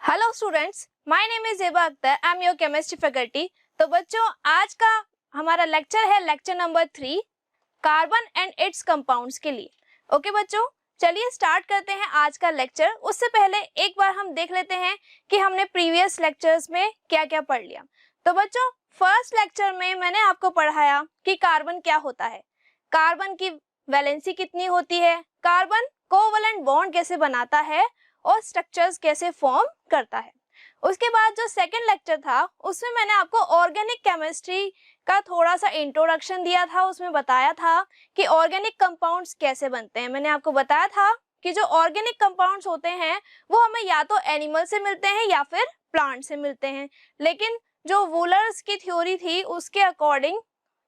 Hello students, my name is Zeba Akhtar, I am your chemistry faculty. तो बच्चों, आज का हमारा लेक्चर है lecture number 3, carbon and it's compounds के लिए। ओके बच्चों, चलिए स्टार्ट करते हैं आज का लेक्चर। उससे पहले एक बार हम देख लेते हैं कि हमने प्रीवियस लेक्चर्स में क्या क्या पढ़ लिया। तो बच्चों, फर्स्ट लेक्चर में मैंने आपको पढ़ाया कि कार्बन क्या होता है, कार्बन की वैलेंसी कितनी होती है, कार्बन कोवैलेंट बॉन्ड कैसे बनाता है और स्ट्रक्चर्स कैसे फॉर्म करता है। उसके बाद जो सेकंड लेक्चर था उसमें मैंने आपको ऑर्गेनिक केमिस्ट्री का थोड़ा सा इंट्रोडक्शन दिया था। उसमें बताया था कि ऑर्गेनिक कंपाउंड्स कैसे बनते हैं। मैंने आपको बताया था कि जो ऑर्गेनिक कंपाउंड्स होते हैं वो हमें या तो एनिमल से मिलते हैं या फिर प्लांट से मिलते हैं। लेकिन जो वूलर्स की थ्योरी थी उसके अकॉर्डिंग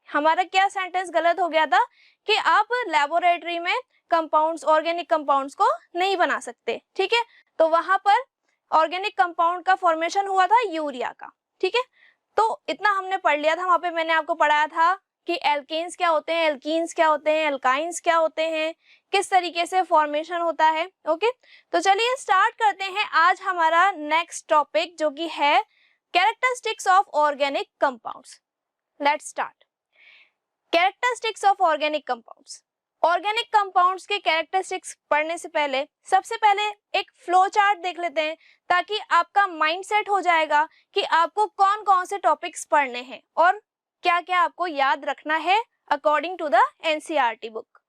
हमारा क्या सेंटेंस गलत हो गया था कि आप लेबोरेटरी में कंपाउंड्स, ऑर्गेनिक कंपाउंड्स को नहीं बना सकते। ठीक है, तो वहां पर ऑर्गेनिक कंपाउंड का फॉर्मेशन हुआ था यूरिया का। ठीक है, तो इतना हमने पढ़ लिया था। वहां पे मैंने आपको पढ़ाया था कि एल्केन्स क्या होते हैं, एल्कीन्स क्या होते हैं, एल्काइंस क्या होते हैं, किस तरीके से फॉर्मेशन होता है। ओके, तो चलिए स्टार्ट करते हैं आज हमारा नेक्स्ट टॉपिक जो कि है characteristics of organic compounds. Let's start. Characteristics of organic compounds. Organic compounds के कैरेक्टरिस्टिक्स पढ़ने से पहले सबसे पहले एक फ्लो चार्ट देख लेते हैं, ताकि आपका माइंडसेट हो जाएगा कि आपको कौन कौन से टॉपिक्स पढ़ने हैं और क्या क्या आपको याद रखना है according to the NCERT book.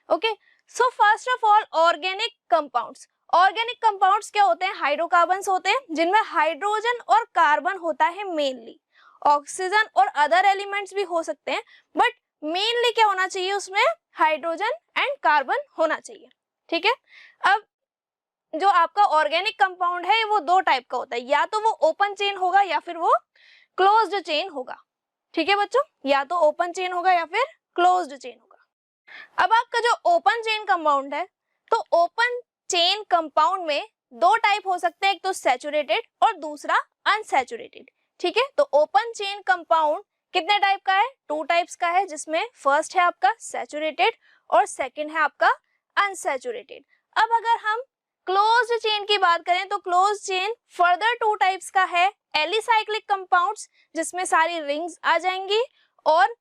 Okay, so first of all organic compounds. Organic compounds क्या होते हैं? हाइड्रोकार्बन्स होते हैं जिनमें हाइड्रोजन और कार्बन होता है मेनली। ऑक्सीजन और अदर एलिमेंट्स भी हो सकते हैं, बट मेनली क्या होना चाहिए उसमें? हाइड्रोजन एंड कार्बन होना चाहिए। ठीक है, अब जो आपका ऑर्गेनिक कंपाउंड है वो दो टाइप का होता है, या तो वो ओपन चेन होगा या फिर वो क्लोज्ड चेन होगा। ठीक है बच्चों, या तो ओपन चेन होगा या फिर क्लोज्ड चेन होगा। अब आपका जो ओपन चेन कंपाउंड है, तो ओपन चेन कंपाउंड में दो टाइप हो सकते हैं, एक तो सैचुरेटेड और दूसरा अनसैचुरेटेड। ठीक है, तो ओपन चेन कंपाउंड कितने टाइप का है? 2 टाइप्स का है, जिसमें फर्स्ट है आपका सैचुरेटेड और सेकंड है आपका अनसैचुरेटेड। अब अगर हम क्लोज्ड चेन की बात करें तो क्लोज्ड चेन फर्दर 2 टाइप्स का है, एलिसाइक्लिक कंपाउंड्स जिसमें सारी रिंग्स आ जाएंगी, और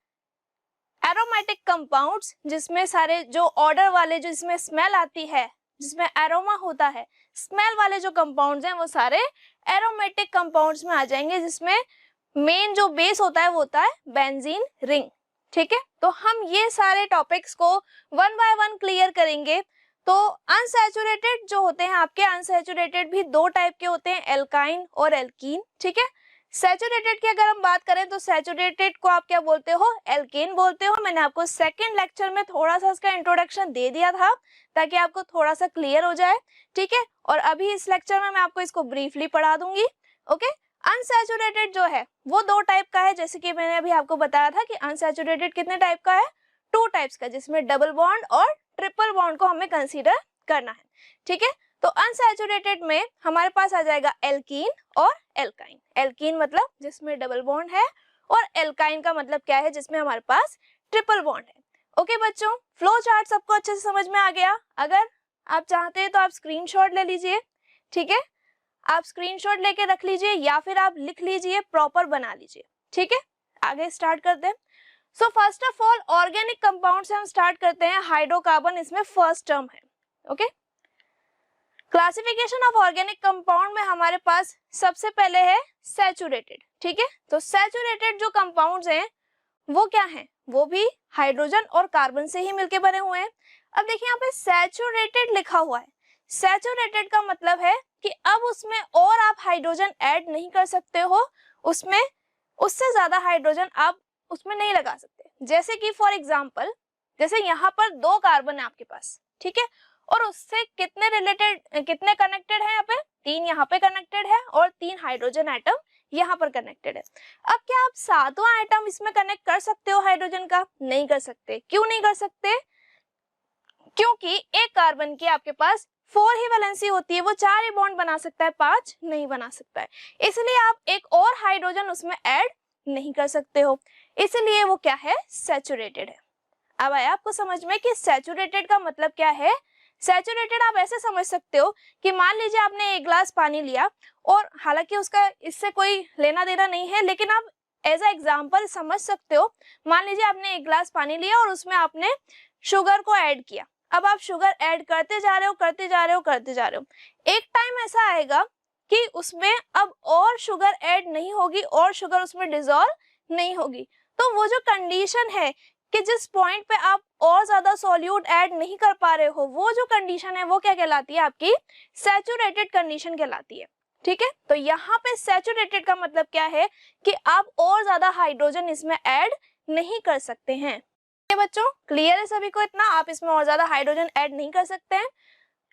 एरोमेटिक कंपाउंड्स जिसमें सारे जो ऑर्डर वाले, जो इसमें स्मेल आती है, जिसमें एरोमा होता है, स्मेल वाले जो कंपाउंड्स हैं वो सारे एरोमेटिक कंपाउंड्स में आ जाएंगे, जिसमें मेन जो बेस होता है वो होता है बेंजीन रिंग। ठीक है, तो हम ये सारे टॉपिक्स को वन बाय वन क्लियर करेंगे। तो अनसैचुरेटेड जो होते हैं आपके, अनसैचुरेटेड भी 2 टाइप के होते हैं, एल्काइन और एल्कीन। ठीक है, सैचुरेटेड की अगर हम बात करें तो सैचुरेटेड को आप क्या बोलते हो? एल्केन बोलते हो। मैंने आपको सेकंड लेक्चर में थोड़ा सा इसका इंट्रोडक्शन दे दिया था ताकि आपको थोड़ा सा क्लियर हो जाए। ठीक है, और अभी इस लेक्चर में मैं आपको इसको ब्रीफली पढ़ा दूंगी। ओके, अनसैचुरेटेड जो है वो 2 टाइप का है, जैसे कि मैंने अभी आपको बताया था कि अनसैचुरेटेड कितने टाइप का है? 2 टाइप्स का, जिसमें डबल बॉन्ड और ट्रिपल बॉन्ड को हमें कंसीडर करना है। ठीक है, तो अनसैचुरेटेड में हमारे पास आ जाएगा एल्कीन और एल्काइन। एल्कीन मतलब जिसमें डबल बॉन्ड है, और एल्काइन का मतलब क्या है? जिसमें हमारे पास ट्रिपल बॉन्ड है। ओके बच्चों, फ्लो चार्ट सबको अच्छे से समझ में आ गया? अगर आप चाहते हैं तो आप स्क्रीनशॉट ले लीजिए। ठीक है, आप स्क्रीनशॉट लेके रख लीजिए या फिर आप लिख लीजिए, प्रॉपर बना लीजिए। ठीक है, आगे स्टार्ट करते हैं। सो first of all organic compound से हम स्टार्ट करते हैं। हाइड्रोकार्बन इसमें फर्स्ट टर्म है। Okay, classification of organic compound में हमारे पास सबसे पहले है सैचुरेटेड। ठीक है, तो सैचुरेटेड जो कंपाउंड्स हैं वो क्या हैं? वो भी हाइड्रोजन और कार्बन से ही मिलके बने हुए हैं। अब देखिए यहाँ पे सैचुरेटेड लिखा हुआ है। सैचुरेटेड का मतलब है कि अब उसमें और आप हाइड्रोजन ऐड नहीं कर सकते हो, उसमें उससे ज्यादा हाइड्रोजन आप उसमें नहीं लगा सकते। जैसे कि फॉर एग्जांपल, जैसे यहाँ पर 2 कार्बन है आपके पास। ठीक है, और उससे कितने रिलेटेड, कितने कनेक्टेड है? यहाँ पे 3 यहाँ पे कनेक्टेड है और 3 हाइड्रोजन एटम यहाँ पर कनेक्टेड है। अब क्या आप 7वां एटम इसमें कनेक्ट कर सकते हो हाइड्रोजन का? नहीं कर सकते। क्यों नहीं कर सकते? क्योंकि एक कार्बन की आपके पास 4 ही वैलेंसी होती है, वो 4 ही बॉन्ड बना सकता है, 5 नहीं बना सकता है। इसलिए आप एक और हाइड्रोजन उसमें ऐड नहीं कर सकते हो, इसलिए वो क्या है? सैचुरेटेड है। अब आया आपको समझ में कि सैचुरेटेड का मतलब क्या है? सैचुरेटेड आप ऐसे समझ सकते हो कि मान लीजिए आपने एक ग्लास पानी लिया और हालांकि उसका इससे कोई लेना देना नहीं है, लेकिन आप एज अ एग्जाम्पल समझ सकते हो। मान लीजिए आपने एक ग्लास पानी लिया और उसमें आपने शुगर को ऐड किया। अब आप शुगर ऐड करते जा रहे हो, करते जा रहे हो, करते जा रहे हो। एक टाइम ऐसा आएगा कि उसमें अब और शुगर ऐड नहीं होगी और शुगर उसमें डिसॉल्व नहीं होगी। तो वो जो कंडीशन है कि जिस पॉइंट पे आप और ज्यादा सॉल्यूट ऐड नहीं कर पा रहे हो, वो जो कंडीशन है वो क्या कहलाती है? आपकी सैचुरेटेड कंडीशन कहलाती है। ठीक है, तो यहाँ पे सैचुरेटेड का मतलब क्या है कि आप और ज्यादा हाइड्रोजन इसमें ऐड नहीं कर सकते हैं। बच्चों क्लियर है सभी को इतना? आप इसमें और ज्यादा हाइड्रोजन ऐड नहीं कर सकते हैं।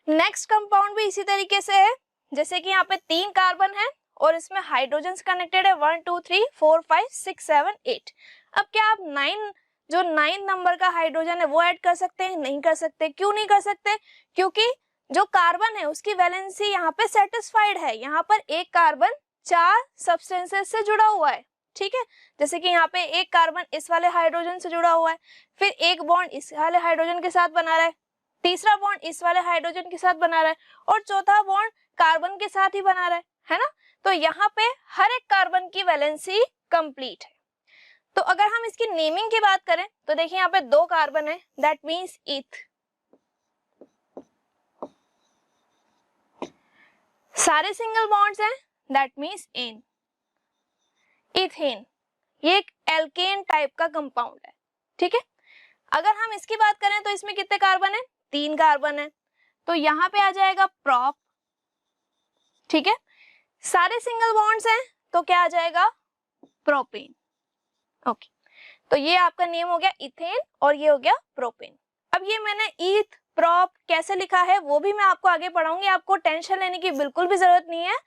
नेक्स्ट कंपाउंड भी इसी तरीके से है, जैसे कि यहाँ पे 3 कार्बन है और इसमें हाइड्रोजन कनेक्टेड है 1 2 3 4 5 6 7 8। अब क्या आप 9 नंबर का हाइड्रोजन है वो ऐड कर सकते हैं? नहीं कर सकते। क्यों नहीं कर सकते? क्योंकि जो कार्बन है उसकी वैलेंसी यहाँ पे सेटिस्फाइड है। यहाँ पर एक कार्बन 4 सब्सटेंसेस से जुड़ा हुआ है। ठीक है, जैसे कि यहाँ पे एक कार्बन इस वाले हाइड्रोजन से जुड़ा हुआ है, फिर एक बॉन्ड इस वाले हाइड्रोजन के साथ बना रहा है, तीसरा बॉन्ड इस वाले हाइड्रोजन के साथ बना रहा है और चौथा बॉन्ड कार्बन के साथ ही बना रहा है ना? तो यहाँ पे हर एक कार्बन की वैलेंसी कंप्लीट है। तो अगर हम इसकी नेमिंग की बात करें तो देखिए यहाँ पे 2 कार्बन है, दैट मीन्स ईथ। सारे सिंगल बॉन्ड्स हैं, दैट मीन्स एन। इथेन ये एक एल्केन टाइप का कंपाउंड है। ठीक है, अगर हम इसकी बात करें तो इसमें कितने कार्बन है? 3 कार्बन है, तो यहाँ पे आ जाएगा प्रोप। ठीक है, सारे सिंगल बॉन्ड्स हैं तो क्या आ जाएगा? प्रोपेन। ओके, तो ये आपका नेम हो गया इथेन और ये हो गया प्रोपेन। अब ये मैंने ईथ प्रोप कैसे लिखा है वो भी मैं आपको आगे पढ़ाऊंगी, आपको टेंशन लेने की बिल्कुल भी जरूरत नहीं है,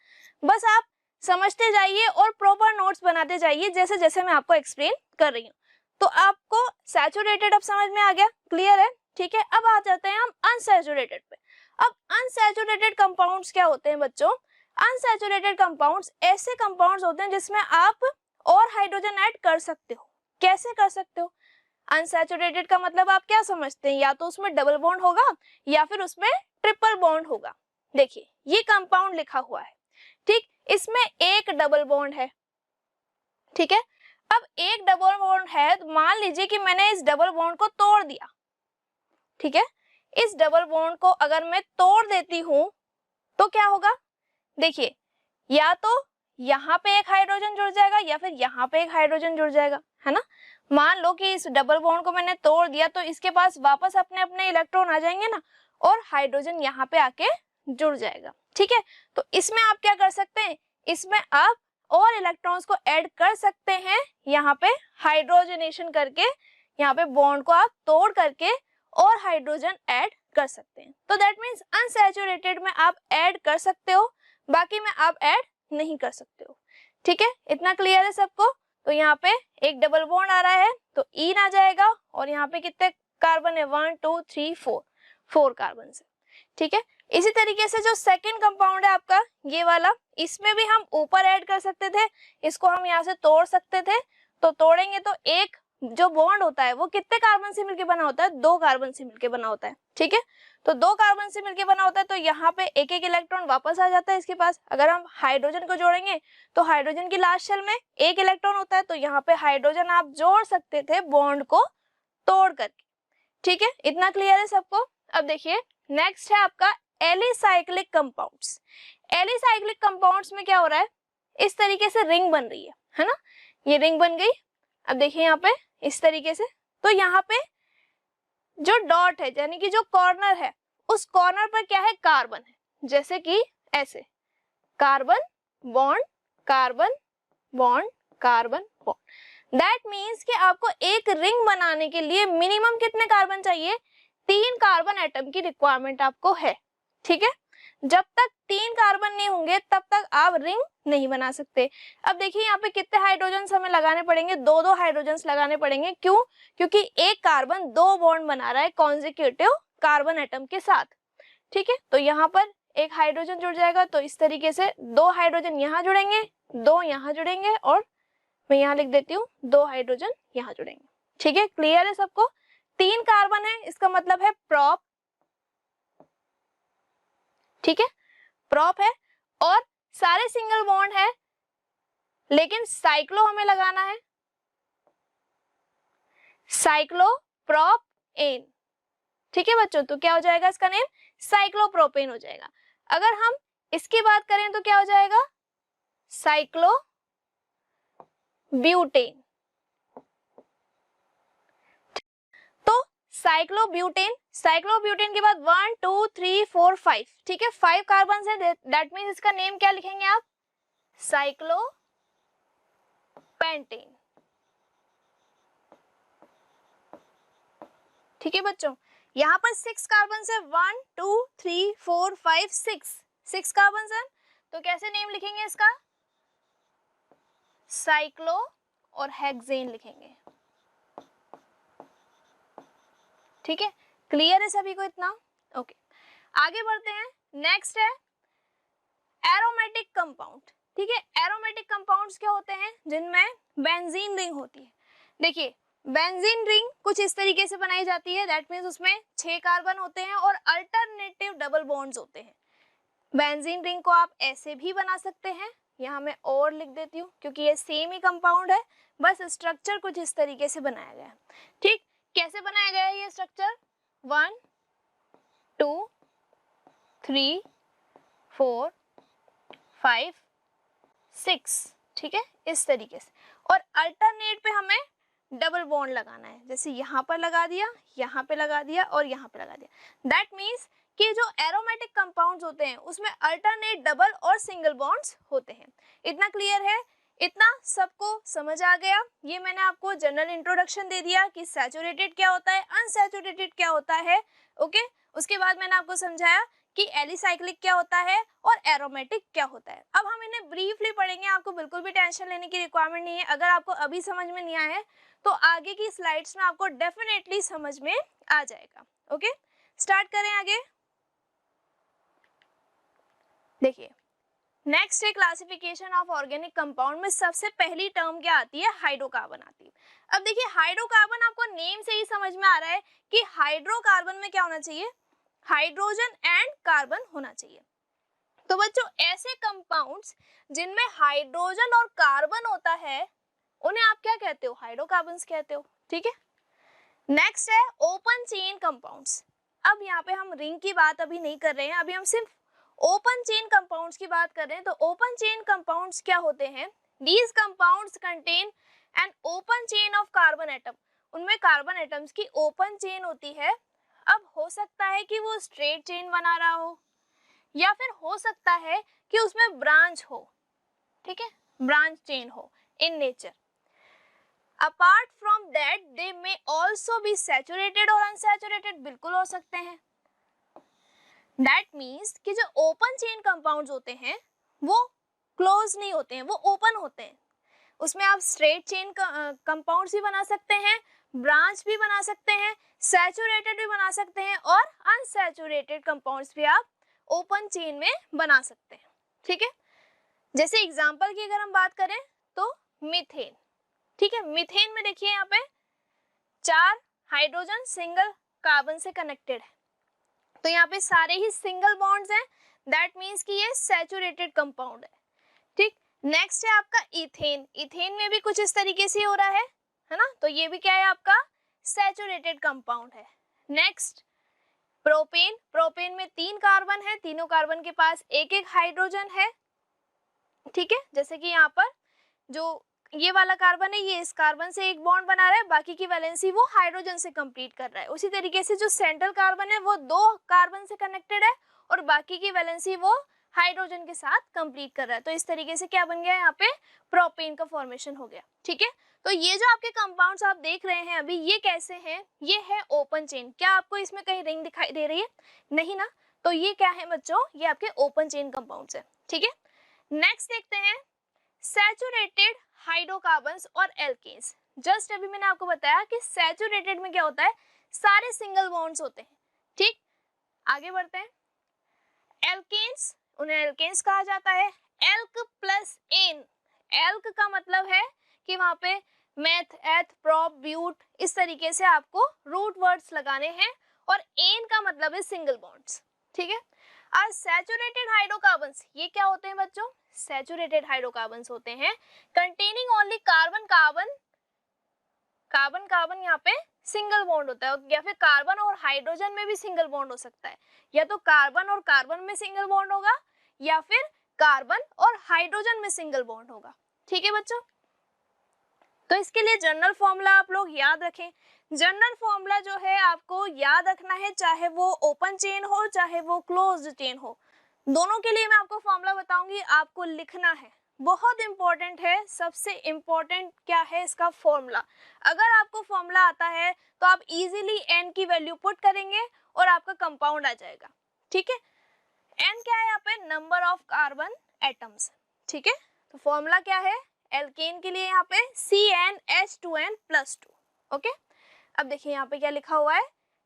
बस आप समझते जाइए और प्रॉपर नोट्स बनाते जाइए जैसे जैसे मैं आपको एक्सप्लेन कर रही हूँ। तो आपको सैचुरेटेड अब समझ में आ गया, क्लियर है? ठीक है, अब आ जाते हैं हम अनसैचुरेटेड पे। अब अनसैचुरेटेड कंपाउंड्स क्या होते हैं बच्चों? अनसैचुरेटेड कंपाउंड्स ऐसे कंपाउंड्स होते हैं जिसमें आप और हाइड्रोजन ऐड कर सकते हो। कैसे कर सकते हो? अनसैचुरेटेड का मतलब आप क्या समझते हैं? या तो उसमें डबल बॉन्ड होगा या फिर उसमें ट्रिपल बॉन्ड होगा। देखिए ये कंपाउंड लिखा हुआ है, ठीक, इसमें एक डबल बॉन्ड है। ठीक है, अब एक डबल बॉन्ड है तो मान लीजिए कि मैंने इस डबल बॉन्ड को तोड़ दिया। ठीक है, इस डबल बॉन्ड को अगर मैं तोड़ देती हूं तो क्या होगा? देखिए या तो यहाँ पे एक हाइड्रोजन जुड़ जाएगा या फिर यहाँ पे एक हाइड्रोजन जुड़ जाएगा, है ना? मान लो कि इस डबल बॉन्ड को मैंने तोड़ दिया तो इसके पास वापस अपने अपने इलेक्ट्रॉन आ जाएंगे ना और हाइड्रोजन यहाँ पे आके जुड़ जाएगा। ठीक है, तो इसमें आप क्या कर सकते हैं? इसमें आप और इलेक्ट्रॉन्स को ऐड कर सकते हैं, यहाँ पे हाइड्रोजनेशन करके, यहाँ पे बॉन्ड को आप तोड़ करके और हाइड्रोजन ऐड कर सकते हैं। तो दैट मीन्स अनसैचुरेटेड में आप ऐड कर सकते हो, बाकी में आप ऐड नहीं कर सकते हो। ठीक है, इतना क्लियर है सबको? तो यहाँ पे एक डबल बॉन्ड आ रहा है तो ईन आ जाएगा और यहाँ पे कितने कार्बन है? 1 2 3 4 कार्बन है। ठीक है, इसी तरीके से जो सेकंड कंपाउंड है आपका ये वाला, इसमें भी हम ऊपर ऐड कर सकते थे, इसको हम यहाँ से तोड़ सकते थे। तो तोड़ेंगे तो एक जो बॉन्ड होता है वो कितने कार्बन से मिलकर बना होता है? 2 कार्बन से मिलकर बना होता है। ठीक है, तो 2 कार्बन से मिलकर बना होता है तो यहाँ पे एक एक इलेक्ट्रॉन वापस आ जाता है इसके पास। अगर हम हाइड्रोजन को जोड़ेंगे तो हाइड्रोजन की लास्ट शेल में एक इलेक्ट्रॉन होता है तो यहाँ पे हाइड्रोजन आप जोड़ सकते थे बॉन्ड को तोड़ करके। ठीक है, इतना क्लियर है सबको? अब देखिए नेक्स्ट है आपका एलिसाइक्लिक कंपाउंड्स। एलिसाइक्लिक कंपाउंड्स में क्या हो रहा है? इस तरीके से रिंग बन रही है ना? ये रिंग बन गई। अब देखिए यहाँ पे इस तरीके से, तो यहाँ पे जो डॉट है यानी कि जो कॉर्नर है उस कॉर्नर पर क्या है? कार्बन है, जैसे कि ऐसे carbon bond carbon bond carbon bond. That means कि आपको एक रिंग बनाने के लिए मिनिमम कितने कार्बन चाहिए? 3 कार्बन एटम की रिक्वायरमेंट आपको है। ठीक है, जब तक 3 कार्बन नहीं होंगे तब तक आप रिंग नहीं बना सकते। अब देखिए यहाँ पे कितने हाइड्रोजन हमें लगाने पड़ेंगे? 2 हाइड्रोजन लगाने पड़ेंगे। क्यों? क्योंकि एक कार्बन 2 बॉन्ड बना रहा है कॉन्जिक्यूटिव कार्बन एटम के साथ। ठीक है, तो यहाँ पर एक हाइड्रोजन जुड़ जाएगा तो इस तरीके से 2 हाइड्रोजन यहाँ जुड़ेंगे, 2 यहाँ जुड़ेंगे और मैं यहाँ लिख देती हूँ 2 हाइड्रोजन यहाँ जुड़ेंगे। ठीक है, क्लियर है सबको? 3 कार्बन है, इसका मतलब है प्रोप, ठीक है, prop है और सारे सिंगल बॉन्ड है, लेकिन साइक्लो हमें लगाना है, साइक्लोप्रोपेन। ठीक है बच्चों, तो क्या हो जाएगा इसका नेम, साइक्लोप्रोपेन हो जाएगा। अगर हम इसकी बात करें तो क्या हो जाएगा, साइक्लोब्यूटेन। तो साइक्लोब्यूटेन के बाद 1 2 3 4 5, ठीक है, 5 कार्बन है, दैट मीन्स इसका नेम क्या लिखेंगे आप, साइक्लोपेंटेन। ठीक है बच्चों, यहाँ पर 6 कार्बन है, 1 2 3 4 5 6 कार्बन है, तो कैसे नेम लिखेंगे इसका, साइक्लो और हेक्सेन लिखेंगे। ठीक है, क्लियर है सभी को इतना, ओके। आगे बढ़ते हैं, नेक्स्ट है एरोमेटिक कंपाउंड। ठीक है, एरोमेटिक कंपाउंड्स क्या होते हैं, जिनमें बेंजीन रिंग होती है। देखिए बेंजीन रिंग कुछ इस तरीके से बनाई जाती है, दैट मीन्स उसमें 6 कार्बन होते हैं और अल्टरनेटिव डबल बॉन्ड्स होते हैं। बेंजीन रिंग को आप ऐसे भी बना सकते हैं, यहाँ मैं और लिख देती हूँ क्योंकि ये सेम ही कंपाउंड है, बस स्ट्रक्चर कुछ इस तरीके से बनाया गया है। ठीक, कैसे बनाया गया है ये स्ट्रक्चर, 1 2 3 4 5 6, ठीक है, इस तरीके से। और अल्टरनेट पे हमें डबल बॉन्ड लगाना है, जैसे यहाँ पर लगा दिया, यहाँ पे लगा दिया और यहाँ पे लगा दिया। दैट मीन्स कि जो एरोमेटिक कंपाउंड्स होते हैं उसमें अल्टरनेट डबल और सिंगल बॉन्ड्स होते हैं। इतना क्लियर है, इतना सबको समझ आ गया। ये मैंने आपको जनरल इंट्रोडक्शन दे दिया कि सैचुरेटेड क्या होता है, अनसैचुरेटेड क्या होता है, ओके। उसके बाद मैंने आपको समझाया कि एलिसाइक्लिक क्या होता है और एरोमेटिक क्या होता है। अब हम इन्हें ब्रीफली पढ़ेंगे, आपको बिल्कुल भी टेंशन लेने की रिक्वायरमेंट नहीं है। अगर आपको अभी समझ में नहीं आया है तो आगे की स्लाइड्स में आपको डेफिनेटली समझ में आ जाएगा, ओके। स्टार्ट करें आगे। देखिए नेक्स्ट है क्लासिफिकेशन ऑफ ऑर्गेनिक कंपाउंड में सबसे पहली टर्म क्या आती है, हाइड्रोकार्बन आती है। अब देखिए हाइड्रोकार्बन आपको नेम से ही समझ में आ रहा है कि हाइड्रोकार्बन में क्या होना चाहिए, हाइड्रोजन एंड कार्बन होना चाहिए। तो बच्चों ऐसे कंपाउंड्स जिनमें हाइड्रोजन और कार्बन होता है उन्हें आप क्या कहते हो, हाइड्रोकार्बन्स कहते हो। ठीक है, नेक्स्ट है ओपन चेन कंपाउंड्स। अब यहाँ पे हम रिंग की बात अभी नहीं कर रहे हैं, अभी हम सिर्फ ओपन चेन कंपाउंड्स की बात कर रहे हैं। तो ओपन चेन कंपाउंड्स क्या होते हैं, these compounds contain an open chain of carbon atom. उनमें कार्बन एटम्स की ओपन चेन होती है। अब हो सकता है कि वो स्ट्रेट चेन बना रहा हो या फिर हो सकता है कि उसमें ब्रांच हो, ठीक है, ब्रांच चेन हो in nature. Apart from that they may also be saturated और अनसैचुरेटेड, बिल्कुल हो सकते हैं। दैट मीन्स कि जो ओपन चेन कंपाउंड्स होते हैं वो क्लोज नहीं होते हैं, वो ओपन होते हैं। उसमें आप स्ट्रेट चेन कंपाउंड्स भी बना सकते हैं, ब्रांच भी बना सकते हैं, सैचुरेटेड भी बना सकते हैं और अनसैचुरेटेड कंपाउंड्स भी आप ओपन चेन में बना सकते हैं। ठीक है, जैसे एग्जांपल की अगर हम बात करें तो मीथेन। ठीक है, मीथेन में देखिए यहाँ पे 4 हाइड्रोजन सिंगल कार्बन से कनेक्टेड है, तो यहाँ पे सारे ही सिंगल बॉन्ड्स हैं, दैट मीन्स कि ये सैचुरेटेड कंपाउंड है। ठीक, नेक्स्ट है आपका इथेन। इथेन में भी कुछ इस तरीके से हो रहा है ना, तो ये भी क्या है आपका सैचुरेटेड कंपाउंड है। Next propane. प्रोपेन में 3 कार्बन है, तीनों कार्बन के पास एक एक हाइड्रोजन है। ठीक है, जैसे कि यहाँ पर जो ये वाला कार्बन है ये इस कार्बन से एक बॉन्ड बना रहा है, बाकी की वैलेंसी वो हाइड्रोजन से कंप्लीट कर रहा है। उसी तरीके से जो सेंट्रल कार्बन है वो 2 कार्बन से कनेक्टेड है और बाकी की वैलेंसी वो हाइड्रोजन के साथ कंप्लीट कर रहा है। तो इस तरीके से क्या बन गया, यहाँ पे प्रोपेन का फॉर्मेशन हो गया। ठीक है, तो ये जो आपके कंपाउंड्स आप देख रहे हैं अभी, ये कैसे हैं, ये है ओपन चेन। क्या आपको इसमें कहीं रिंग दिखाई दे रही है, नहीं ना, तो ये क्या है बच्चों, ये आपके ओपन चेन कंपाउंड्स है। ठीक है, नेक्स्ट देखते हैं सैचुरेटेड हाइड्रोकार्बन्स और एल्केन्स। जस्ट अभी मैंने आपको बताया कि सैचुरेटेड में क्या होता है, सारे सिंगल बॉन्ड्स होते हैं। ठीक, आगे बढ़ते हैं। एल्केन्स, उन्हें एल्केन्स कहा जाता है। एल्क प्लस एन, एल्क का मतलब है कि वहां पे मेथ, एथ, प्रोप, ब्यूट, इस तरीके से आपको रूट वर्ड्स लगाने हैं और एन का मतलब है सिंगल बॉन्ड्स। ठीक है, आर सैचुरेटेड हाइड्रोकार्बन्स, ये क्या होते हैं बच्चों, सैचुरेटेड हाइड्रोकार्बन्स होते हैं containing only carbon carbon, carbon carbon यहाँ पे सिंगल बॉन्ड होता है, या फिर कार्बन और हाइड्रोजन में भी सिंगल बॉन्ड हो सकता है, या तो कार्बन और कार्बन में सिंगल बॉन्ड होगा या फिर कार्बन और हाइड्रोजन में सिंगल बॉन्ड होगा। ठीक है बच्चों, तो इसके लिए जनरल फॉर्मूला आप लोग याद रखें। जनरल फॉर्मूला जो है आपको याद रखना है, चाहे वो ओपन चेन हो चाहे वो क्लोज्ड चेन हो, दोनों के लिए मैं आपको फॉर्मूला बताऊंगी, आपको लिखना है, बहुत इंपॉर्टेंट है। सबसे इंपॉर्टेंट क्या है इसका फॉर्मूला, अगर आपको फॉर्मूला आता है तो आप इजीली n की वैल्यू पुट करेंगे और आपका कंपाउंड आ जाएगा। ठीक है, n क्या है यहाँ पे, नंबर ऑफ कार्बन एटम्स। ठीक है, तो फॉर्मूला क्या है एल्केन के लिए, यहाँ पे CnH2n+2। ओके, अब देखिए यहाँ पे क्या लिखा हुआ है,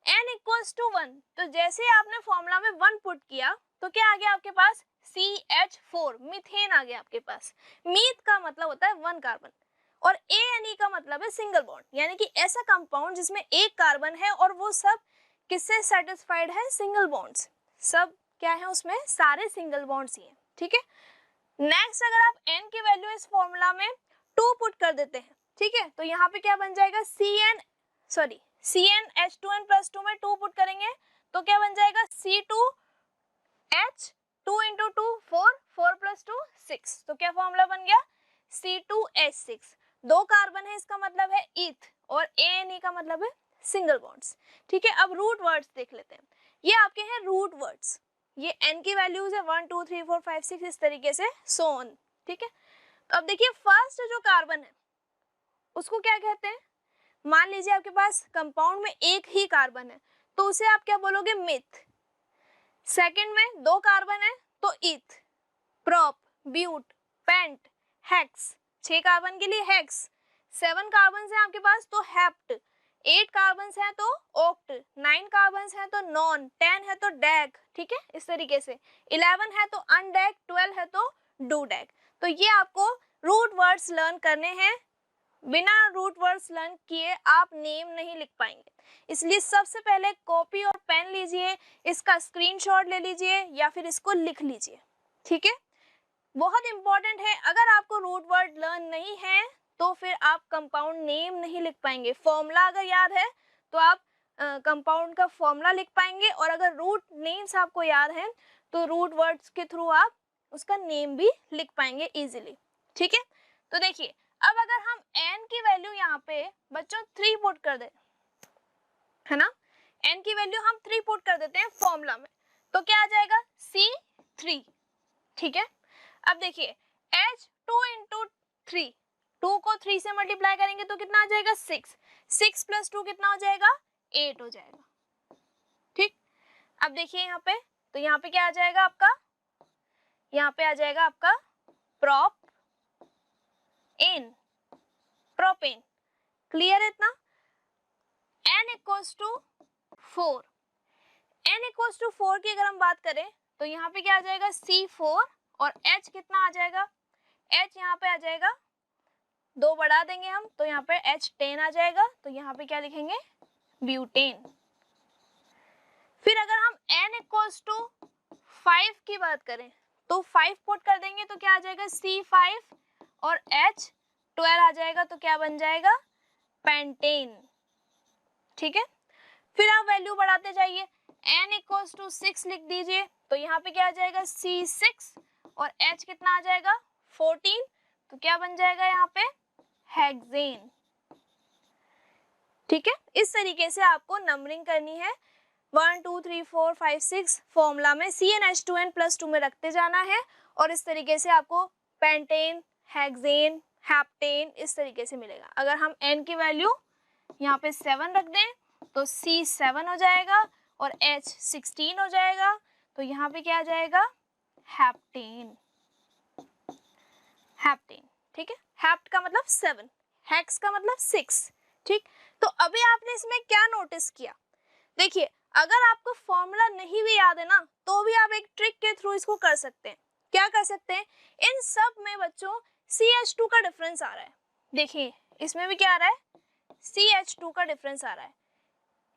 n = 1, तो जैसे आपने फॉर्मूला में 1 पुट किया तो क्या आ गया आपके पास, CH4, मीथेन आ गया आपके पास। मीथ का मतलब होता है 1 कार्बन और ANE का मतलब है सिंगल बॉन्ड, यानी कि ऐसा कंपाउंड जिसमें एक कार्बन है और वो सब किससे सेटिस्फाइड है, सिंगल बॉन्ड्स, सब क्या है उसमें, सारे सिंगल बॉन्ड्स ही हैं। ठीक है, नेक्स्ट अगर आप n की वैल्यू इस फॉर्मूला में 2 पुट कर देते हैं, ठीक है, तो यहाँ पे क्या बन जाएगा, CnH2n+2 में 2 पुट करेंगे तो क्या बन जाएगा, C2H, 2 × 2 4, 4 + 2 6, तो क्या फॉर्मूला बन गया, C2H6। 2 कार्बन है इसका मतलब है ईथ और ANE का मतलब है सिंगल बॉन्ड्स। ठीक है, अब रूट वर्ड्स देख लेते हैं, ये आपके हैं रूट वर्ड्स, ये n की वैल्यूज है 1 2 3 4 5 6 इस तरीके से सो ऑन। ठीक है, तो अब देखिए फर्स्ट जो कार्बन है उसको क्या कहते हैं, मान लीजिए आपके पास कंपाउंड में एक ही कार्बन है तो उसे आप क्या बोलोगे, मिथ। सेकंड में 2 कार्बन है तो eth, prop, but, pent, hex, 6 carbon के लिए हेक्स, 7 कार्बन है आपके पास तो हेप्ट, 8 कार्बन है तो ओक्ट, 9 कार्बन है तो नॉन, 10 है तो डैग। ठीक है, इस तरीके से 11 है तो अनडैग, 12 है तो डूडैग। तो ये आपको रूट वर्ड्स लर्न करने हैं, बिना रूट वर्ड्स लर्न किए आप नेम नहीं लिख पाएंगे, इसलिए सबसे पहले कॉपी और पेन लीजिए, इसका स्क्रीनशॉट ले लीजिए या फिर इसको लिख लीजिए। ठीक है, बहुत इंपॉर्टेंट है, अगर आपको रूट वर्ड लर्न नहीं है तो फिर आप कंपाउंड नेम नहीं लिख पाएंगे। फॉर्मूला अगर याद है तो आप कंपाउंड का फॉर्मूला लिख पाएंगे, और अगर रूट नेम्स आपको याद है तो रूट वर्ड्स के थ्रू आप उसका नेम भी लिख पाएंगे इजीली। ठीक है, तो देखिए अब अगर हम n की वैल्यू यहाँ पे बच्चों 3 पुट कर दे, है ना, n की वैल्यू हम 3 पुट कर देते हैं फॉर्मूला में तो क्या आ जाएगा, C3। ठीक है, अब देखिए H2 × 3, 2 को 3 से मल्टीप्लाई करेंगे तो कितना आ जाएगा, 6, 6 + 2 कितना हो जाएगा, 8 हो जाएगा। ठीक, अब देखिए यहाँ पे, तो यहाँ पे क्या आ जाएगा आपका, यहाँ पे आ जाएगा आपका प्रोपेन, प्रोपेन। क्लियर है इतना, n = 4, n = 4 की अगर हम बात करें तो यहाँ पे क्या आ जाएगा, C4 और H कितना आ जाएगा, H यहाँ पे आ जाएगा, 2 बढ़ा देंगे हम तो यहाँ पे H10 आ जाएगा, तो यहाँ पे क्या लिखेंगे, ब्यूटेन। फिर अगर हम n = 5 की बात करें तो 5 पुट कर देंगे तो क्या आ जाएगा, C5 और H12 आ जाएगा, तो क्या बन जाएगा, पेंटेन। ठीक है, फिर आप वैल्यू बढ़ाते जाइए, n = 6 लिख दीजिए तो यहाँ पे क्या आ जाएगा, C6 और H कितना आ जाएगा, 14, तो क्या बन जाएगा यहाँ पे, हेक्सेन। ठीक है, इस तरीके से आपको नंबरिंग करनी है, 1 2 3 4 5 6 फॉर्मूला में CnH2n+2 में रखते जाना है, और इस तरीके से आपको पेंटेन, हेक्सेन, हेप्टेन इस तरीके से मिलेगा। अगर हम n की वैल्यू यहाँ पे 7 रख दें तो C7 हो जाएगा और H 16 हो जाएगा, तो यहाँ पे क्या आ जाएगा, हेप्टेन, हेप्टेन। ठीक है, हेप्ट का मतलब 7, हेक्स का मतलब 6। ठीक, तो अभी आपने इसमें क्या नोटिस किया, देखिए अगर आपको फॉर्मूला नहीं भी याद है ना तो भी आप एक ट्रिक के थ्रू इसको कर सकते हैं। क्या कर सकते हैं, इन सब में बच्चों CH2 का डिफरेंस आ रहा है, देखिए इसमें भी क्या आ रहा है, CH2 का डिफरेंस आ रहा है,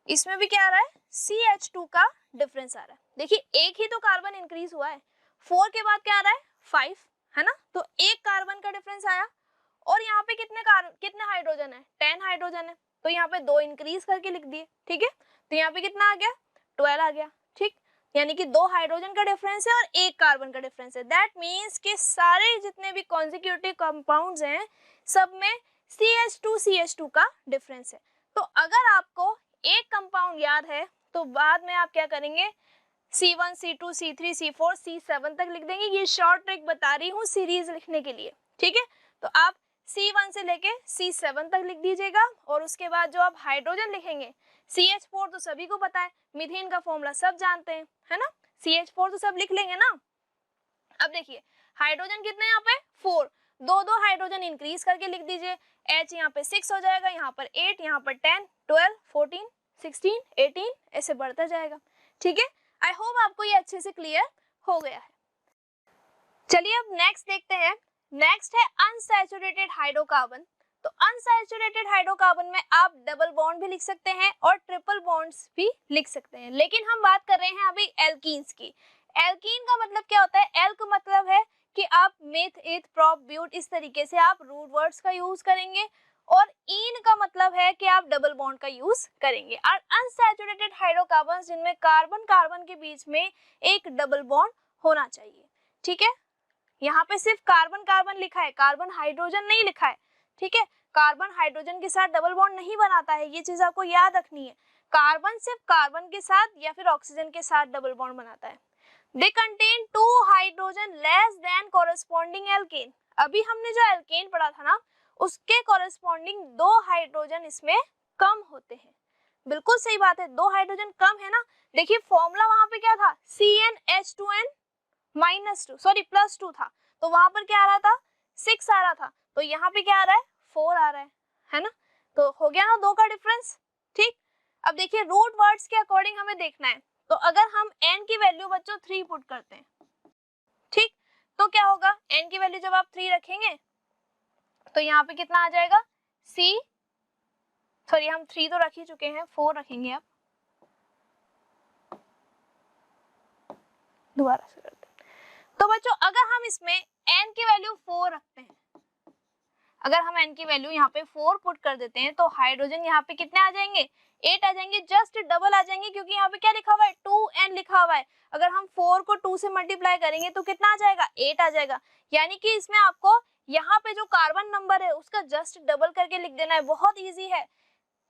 इसमें भी क्या आ रहा है, CH2 का डिफरेंस आ रहा है। देखिए एक ही तो कार्बन इंक्रीज हुआ है, 4 के बाद क्या आ रहा है 5, है ना, तो एक कार्बन का डिफरेंस आया। और यहाँ पे कितने हाइड्रोजन है, 10 हाइड्रोजन है, तो यहाँ पे 2 इंक्रीज करके लिख दिए, ठीक है। तो यहाँ पे कितना आ गया, 12 आ गया, ठीक। यानी कि 2 हाइड्रोजन का डिफरेंस है और एक कार्बन का डिफरेंस है। दैट मीन्स कि सारे जितने भी कॉन्जिक्यूटिव कंपाउंड्स हैं सब में CH2 का डिफरेंस है। तो अगर आपको एक कंपाउंड याद है तो बाद में आप क्या करेंगे, C1 C2 C3 C4 C7 तक लिख देंगे। ये शॉर्ट ट्रिक बता रही हूँ सीरीज लिखने के लिए, ठीक है। तो आप C1 से लेके C7 तक लिख दीजिएगा और उसके बाद जो आप हाइड्रोजन लिखेंगे, CH4 तो सभी को पता है, मीथेन का फॉर्मूला सब जानते हैं, है ना, CH4 तो सब लिख लेंगे ना। अब देखिए हाइड्रोजन कितने यहाँ पे 4, दो हाइड्रोजन इंक्रीज करके लिख दीजिए। H यहाँ पे 6 हो जाएगा, यहाँ पर 8, यहाँ पर 10, 12, 14, 16, 18 ऐसे बढ़ता जाएगा, ठीक है। आई होप आपको ये अच्छे से क्लियर हो गया है। चलिए अब नेक्स्ट देखते हैं। नेक्स्ट है अनसैचुरेटेड हाइड्रोकार्बन। तो अनसैचुरेटेड हाइड्रोकार्बन में आप डबल बॉन्ड भी लिख सकते हैं और ट्रिपल बॉन्ड्स भी लिख सकते हैं, लेकिन हम बात कर रहे हैं अभी एल्कीन्स की। एल्कीन का मतलब क्या होता है, एल का मतलब है कि आप मेथ एथ प्रोप ब्यूट इस तरीके से आप रूट वर्ड्स का यूज करेंगे, और इन का मतलब है कि आप डबल बॉन्ड का यूज करेंगे। और अनसैचुरेटेड हाइड्रोकार्बन जिनमें कार्बन कार्बन के बीच में एक डबल बॉन्ड होना चाहिए, ठीक है। यहाँ पे सिर्फ कार्बन कार्बन लिखा है, कार्बन हाइड्रोजन नहीं लिखा है, ठीक है। कार्बन हाइड्रोजन के साथ डबल बॉन्ड नहीं बनाता है, ये चीज आपको याद रखनी है। कार्बन सिर्फ कार्बन के साथ या फिर ऑक्सीजन के साथ डबल बॉन्ड बनाता है। They contain 2 hydrogen less than corresponding alkane. अभी हमने जो एल्केन पढ़ा था ना, उसके कॉरेस्पॉन्डिंग 2 हाइड्रोजन इसमें कम होते हैं। बिल्कुल सही बात है, 2 हाइड्रोजन कम है ना। देखिए फॉर्मूला वहां पे क्या था, CnH2n -2 सॉरी +2 था, तो वहां पर क्या आ रहा था 6 आ रहा था, तो यहाँ पे क्या आ रहा है 4 आ रहा है ना। तो हो गया ना 2 का डिफरेंस, ठीक। अब देखिए रूट वर्ड्स के अकॉर्डिंग हमें देखना है, तो अगर हम n की वैल्यू बच्चों 3 पुट करते हैं, ठीक, तो क्या होगा, n की वैल्यू जब आप 3 रखेंगे तो यहाँ पे कितना आ जाएगा, सॉरी हम 3 तो रख ही चुके हैं, 4 रखेंगे अब, दोबारा से करते हैं। तो बच्चों अगर हम इसमें n की वैल्यू 4 रखते हैं, अगर हम n की वैल्यू यहाँ पे 4 पुट कर देते हैं तो हाइड्रोजन यहाँ पे कितने आ जाएंगे, 8 आ जाएंगे, जस्ट डबल आ जाएंगे, क्योंकि यहाँ पे क्या लिखा हुआ है 2n लिखा हुआ है। अगर हम 4 को 2 से मल्टीप्लाई करेंगे तो कितना आ जाएगा, 8 आ जाएगा। यानी कि इसमें आपको यहाँ पे जो कार्बन नंबर है उसका जस्ट डबल करके लिख देना है, बहुत ईजी है।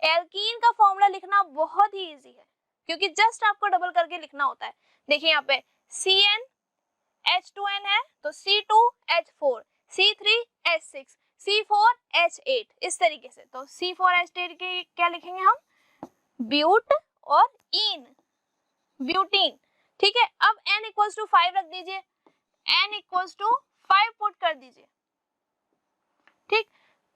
एल्कीन का फॉर्मूला लिखना बहुत ही ईजी है, क्योंकि जस्ट आपको डबल करके लिखना होता है। देखिए यहाँ पे CnH2n है तो C2H4, C3H6, C4H8 इस तरीके से। तो C4H8 के क्या लिखेंगे हम, ब्यूट और इन, ब्यूटीन, ठीक है। अब n इक्वल्स टू 5 रख दीजिए, n इक्वल्स टू 5 पुट कर दीजिए, ठीक।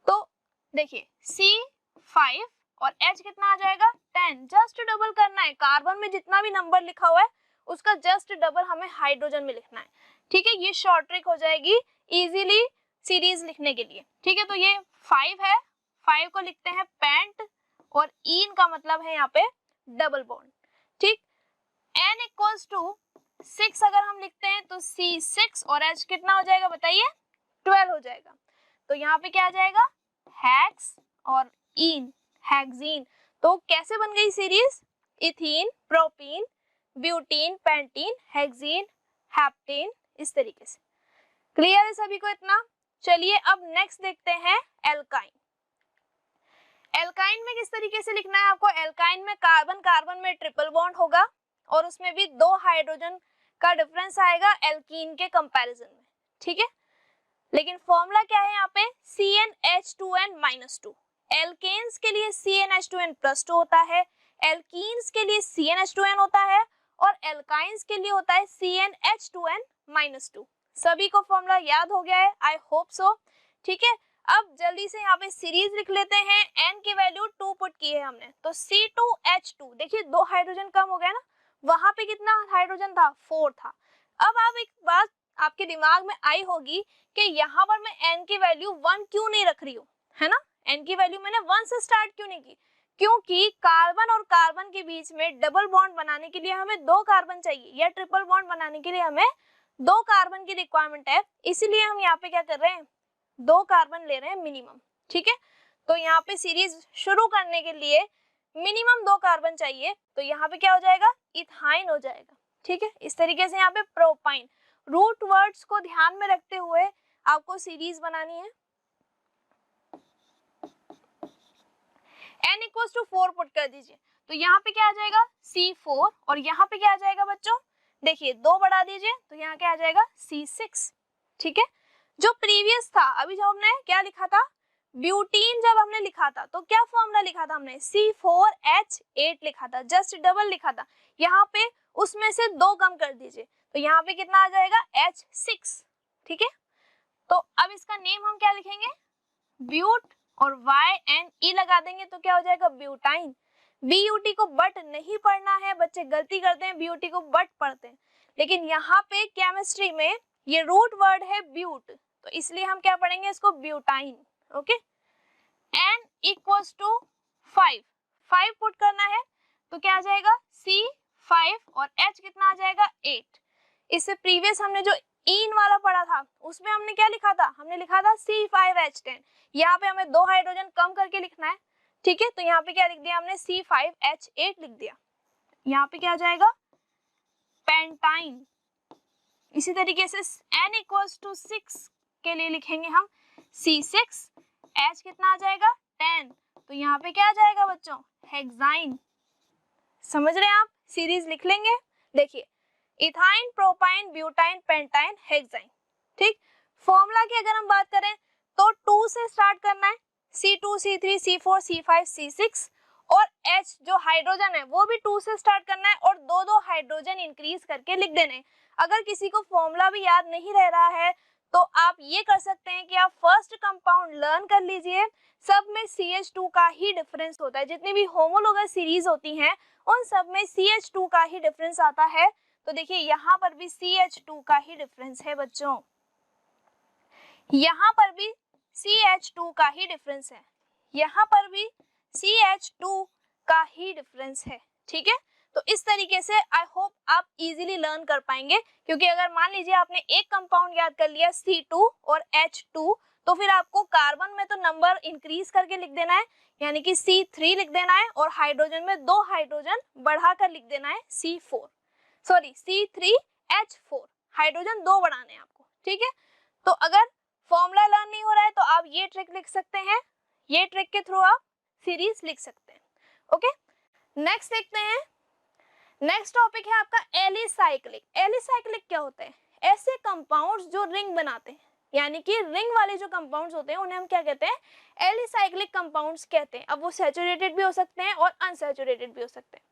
तो देखिए C5 और H कितना आ जाएगा 10, जस्ट डबल करना है, कार्बन में जितना भी नंबर लिखा हुआ है उसका जस्ट डबल हमें हाइड्रोजन में लिखना है, ठीक है। ये शॉर्ट ट्रिक हो जाएगी इजीली सीरीज लिखने के लिए, ठीक है। तो ये 5 है, 5 को लिखते हैं पेंट और इन का मतलब है यहाँ पे डबल बॉन्ड, ठीक। n इक्वल्स टू 6 अगर हम लिखते हैं तो C6 और H कितना हो जाएगा बताइए, 12 हो जाएगा। तो यहाँ पे क्या आ जाएगा, हेक्स और इन, हेक्सीन। तो कैसे बन गई series, ethene, propene, butene, pentene, hexene, heptane, इस तरीके से। क्लियर है सभी को इतना। चलिए अब नेक्स्ट देखते हैं एल्काइन। एल्काइन में किस तरीके से लिखना है आपको, एल्काइन में कार्बन कार्बन में ट्रिपल बॉन्ड होगा और उसमें भी 2 हाइड्रोजन का डिफरेंस आएगा एल्कीन के कंपैरिजन में, ठीक है। लेकिन फॉर्मूला क्या है यहाँ पे, CnH2n -2। एल्केन्स के लिए CnH2n +2 होता है, एल्कीन्स के लिए CnH2n होता है और एल्काइंस के लिए होता है CnH2n -2। सभी को फॉर्मूला याद हो गया है, आई होप सो, ठीक है। अब जल्दी से यहाँ पे सीरीज लिख लेते हैं, n की वैल्यू 2 पुट की है हमने, तो C2H2, देखिए 2 हाइड्रोजन कम हो गया ना, वहां पे कितना हाइड्रोजन था, 4 था। अब आप एक बात आपके दिमाग में आई होगी कि यहाँ पर मैं n की वैल्यू 1 क्यों नहीं रख रही हूँ, है ना, n की वैल्यू मैंने 1 से स्टार्ट क्यों नहीं की, क्योंकि कार्बन और कार्बन के बीच में डबल बॉन्ड बनाने के लिए हमें 2 कार्बन चाहिए, या ट्रिपल बॉन्ड बनाने के लिए हमें 2 कार्बन की रिक्वायरमेंट है, इसीलिए हम यहाँ पे क्या कर रहे हैं, 2 कार्बन ले रहे हैं मिनिमम। ठीक है, तो यहाँ पे सीरीज शुरू करने के लिए मिनिमम 2 कार्बन चाहिए, तो यहाँ पे क्या हो जाएगा, इथाइन हो जाएगा। ठीक है, इस तरीके से यहाँ पे प्रोपाइन, रूट वर्ड्स को ध्यान में रखते हुए आपको सीरीज बनानी है। n इक्वल्स टू 4 पुट कर दीजिए, तो यहाँ पे क्या आ जाएगा C4, और यहाँ पे क्या आ जाएगा बच्चों, देखिए 2 बढ़ा दीजिए तो यहाँ क्या आ जाएगा C6। ठीक है, जो प्रीवियस था, अभी जो हमने क्या लिखा था, ब्यूटीन जब हमने लिखा था तो क्या फॉर्मूला लिखा था हमने, C4H8 लिखा था, जस्ट डबल लिखा था। यहाँ पे उसमें से 2 कम कर दीजिए, तो यहाँ पे कितना आ जाएगा H6। ठीक है, तो अब इसका नेम हम क्या लिखेंगे, ब्यूट, और YNE लगा देंगे तो क्या हो जाएगा, ब्यूटाइन। BUT को बट नहीं पढ़ना है, बच्चे गलती करते हैं, BUT को बट पढ़ते हैं, लेकिन यहाँ पे केमिस्ट्री में ये रूट वर्ड है ब्यूट, तो इसलिए हम क्या पढ़ेंगे इसको, butyne. Okay, n equals to 5 put करना है, तो क्या आ जाएगा C5, और H कितना आ जाएगा 8। इससे प्रीवियस हमने जो इन वाला पढ़ा था उसमें हमने क्या लिखा था, हमने लिखा था C5H10, यहाँ पे हमें 2 हाइड्रोजन कम करके लिखना है। ठीक है, तो यहाँ पे क्या लिख दिया हमने, C5H8 लिख दिया, यहाँ पे क्या आ जाएगा, पेंटाइन। इसी तरीके से n इक्वल्स टू 6 के लिए लिखेंगे हम C6, H कितना आ जाएगा 10, तो यहाँ पे क्या आ जाएगा बच्चों, हेक्साइन। समझ रहे हैं आप, सीरीज लिख लेंगे। देखिए, ethyne, propyne, butyne, pentyne, hexyne. ठीक, फॉर्मूला की अगर हम बात करें तो 2 से स्टार्ट करना है, C2, C3, C4, C5, C6, और H जो हाइड्रोजन है वो भी 2 से स्टार्ट करना है, और 2-2 हाइड्रोजन इंक्रीज करके लिख देने। अगर किसी को फॉर्मूला भी याद नहीं रह रहा है तो आप ये कर सकते हैं कि आप फर्स्ट कंपाउंड लर्न कर लीजिए, सब में CH2 का ही डिफरेंस होता है, जितनी भी होमोलोगस सीरीज होती हैं उन सब में CH2 का ही डिफरेंस आता है। तो देखिए यहाँ पर भी CH2 का ही डिफरेंस है बच्चों, यहाँ पर भी CH2 का ही डिफरेंस है, यहाँ पर भी CH2 का ही डिफरेंस है। ठीक है, तो इस तरीके से आई होप आप इजीली लर्न कर पाएंगे, क्योंकि अगर मान लीजिए आपने एक कंपाउंड याद कर लिया C2 और H2, तो फिर आपको कार्बन में तो नंबर इंक्रीज करके लिख देना है, यानी कि C3 लिख देना है, और हाइड्रोजन में 2 हाइड्रोजन बढ़ाकर लिख देना है C3H4, हाइड्रोजन 2 बढ़ाने हैं आपको। ठीक है, तो अगर फॉर्मूला लर्न नहीं हो रहा है तो आप ये ट्रिक लिख सकते हैं, ये ट्रिक के थ्रू आप सीरीज लिख सकते हैं। ओके, नेक्स्ट देखते हैं, नेक्स्ट टॉपिक है आपका एलिसाइक्लिक। एलिसाइक्लिक क्या होता है, ऐसे कंपाउंड्स जो रिंग बनाते हैं, यानी कि रिंग वाले जो कंपाउंड्स होते हैं उन्हें हम क्या कहते हैं, एलिसाइक्लिक कंपाउंड्स कहते हैं। अब वो सैचुरेटेड भी हो सकते हैं और अनसैचुरेटेड भी हो सकते हैं।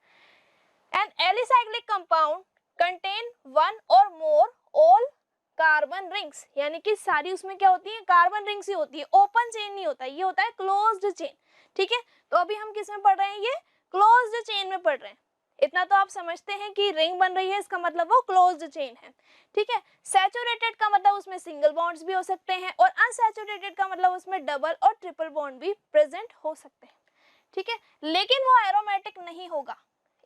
एन एलिसाइक्लिक कंपाउंड कंटेन 1 और मोर ऑल कार्बन रिंग्स, यानी कि सारी उसमें क्या होती है, कार्बन रिंग्स ही होती है, ओपन चेन नहीं होता, ये होता है क्लोज्ड चेन। ठीक है, तो अभी हम किस में पढ़ रहे हैं, ये क्लोज्ड चेन में पढ़ रहे हैं। इतना तो आप समझते हैं कि रिंग बन रही है, इसका मतलब वो क्लोज्ड चेन है। ठीक है, सैचुरेटेड का मतलब उसमें सिंगल बॉन्ड्स भी हो सकते हैं, और अनसैचुरेटेड का मतलब उसमें डबल और ट्रिपल बॉन्ड भी प्रेजेंट हो सकते हैं। ठीक है, लेकिन वो एरोमेटिक नहीं होगा,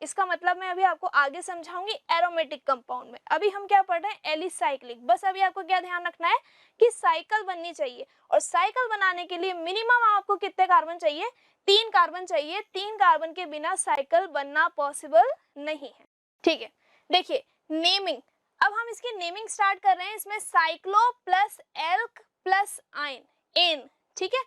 इसका मतलब मैं अभी आपको आगे समझाऊंगी एरोमेटिक कंपाउंड में। अभी हम क्या पढ़ रहे हैं, एलिसाइक्लिक। बस अभी आपको क्या ध्यान रखना है कि साइकिल बननी चाहिए, और साइकिल बनाने के लिए मिनिमम आपको कितने कार्बन चाहिए, 3 कार्बन चाहिए। 3 कार्बन के बिना साइकिल बनना पॉसिबल नहीं है। ठीक है, देखिए नेमिंग, अब हम इसकी नेमिंग स्टार्ट कर रहे हैं। इसमें cyclo plus alk plus yne, ene. ठीक है,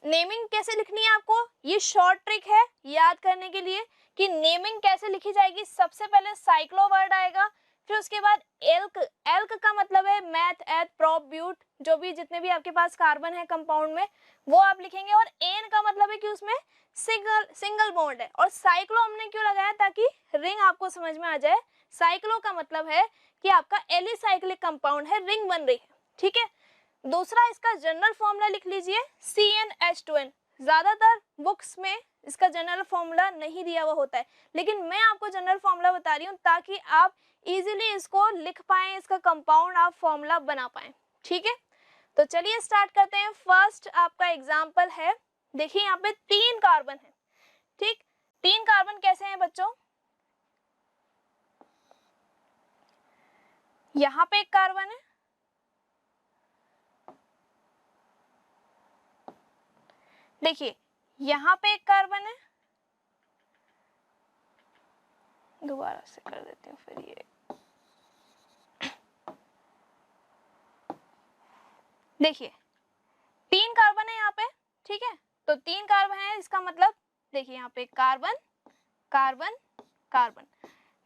नेमिंग कैसे लिखनी है आपको, ये शॉर्ट ट्रिक है याद करने के लिए कि नेमिंग कैसे लिखी जाएगी। सबसे पहले साइक्लो वर्ड आएगा, फिर उसके बाद एल्क। एल्क का मतलब है मैथ, एथ, प्रोप, ब्यूट, जो भी जितने भी आपके पास कार्बन है कंपाउंड में वो आप लिखेंगे। और एन का मतलब है कि उसमें सिंगल बॉन्ड है। और साइक्लो हमने क्यों लगाया, ताकि रिंग आपको समझ में आ जाए। साइक्लो का मतलब है कि आपका एलिसाइक्लिक कंपाउंड है, रिंग बन रही है। ठीक है, दूसरा इसका जनरल फॉर्मूला लिख लीजिए CnH2n। ज्यादातर बुक्स में इसका जनरल फॉर्मूला नहीं दिया हुआ होता है, लेकिन मैं आपको जनरल फॉर्मूला बता रही हूँ ताकि आप इजीली इसको लिख पाएं, इसका कंपाउंड आप फॉर्मूला बना पाएं। ठीक है, तो चलिए स्टार्ट करते हैं। फर्स्ट आपका एग्जाम्पल है, देखिए यहाँ पे 3 कार्बन है। ठीक, 3 कार्बन कैसे हैं बच्चों, यहाँ पे एक कार्बन है, देखिए यहाँ पे एक कार्बन है, दोबारा से कर देती हूँ फिर ये, देखिए 3 कार्बन है यहाँ पे, ठीक है, तो 3 कार्बन है, इसका मतलब देखिए यहाँ पे carbon carbon carbon,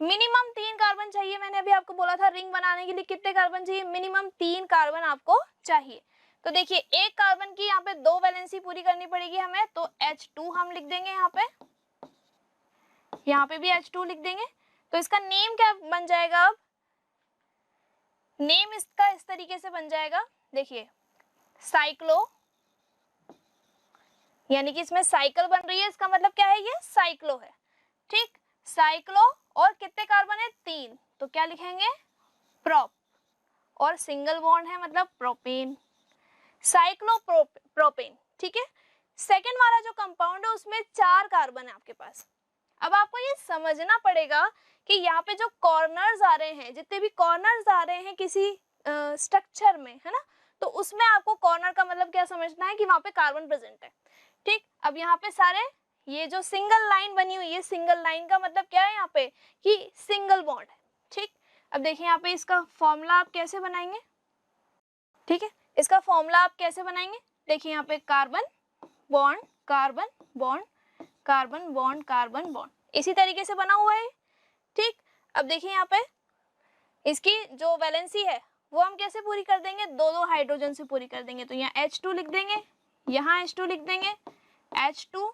minimum 3 carbon चाहिए। मैंने अभी आपको बोला था रिंग बनाने के लिए कितने कार्बन चाहिए, मिनिमम 3 कार्बन आपको चाहिए। तो देखिए एक कार्बन की यहाँ पे 2 वैलेंसी पूरी करनी पड़ेगी हमें, तो H2 हम लिख देंगे यहाँ पे भी H2 लिख देंगे। तो इसका नेम क्या बन जाएगा, अब नेम इसका इस तरीके से बन जाएगा, देखिए साइक्लो, यानी कि इसमें साइकिल बन रही है, इसका मतलब क्या है, ये साइक्लो है, ठीक, साइक्लो, और कितने कार्बन है, 3, तो क्या लिखेंगे, प्रोप, और सिंगल बॉन्ड है मतलब प्रोपेन, साइक्लो प्रोपेन, ठीक है। सेकंड वाला जो कंपाउंड है उसमें 4 कार्बन है आपके पास। अब आपको ये समझना पड़ेगा कि यहाँ पे जो कॉर्नर्स आ रहे हैं, जितने भी कॉर्नर्स आ रहे हैं किसी स्ट्रक्चर में, है ना, तो उसमें आपको कॉर्नर का मतलब क्या समझना है कि वहां पे कार्बन प्रेजेंट है, ठीक। अब यहाँ पे सारे ये जो सिंगल लाइन बनी हुई है, सिंगल लाइन का मतलब क्या है यहाँ पे कि सिंगल बॉन्ड है, ठीक। अब देखिए यहाँ पे इसका फॉर्मूला आप कैसे बनाएंगे, ठीक है, इसका फॉर्मूला आप कैसे बनाएंगे, देखिए यहाँ पे carbon bond carbon bond carbon bond carbon bond, इसी तरीके से बना हुआ है, ठीक। अब देखिए यहाँ पे इसकी जो वैलेंसी है वो हम कैसे पूरी कर देंगे, 2-2 हाइड्रोजन से पूरी कर देंगे। तो यहाँ H2 लिख देंगे, यहाँ H2 लिख देंगे, H2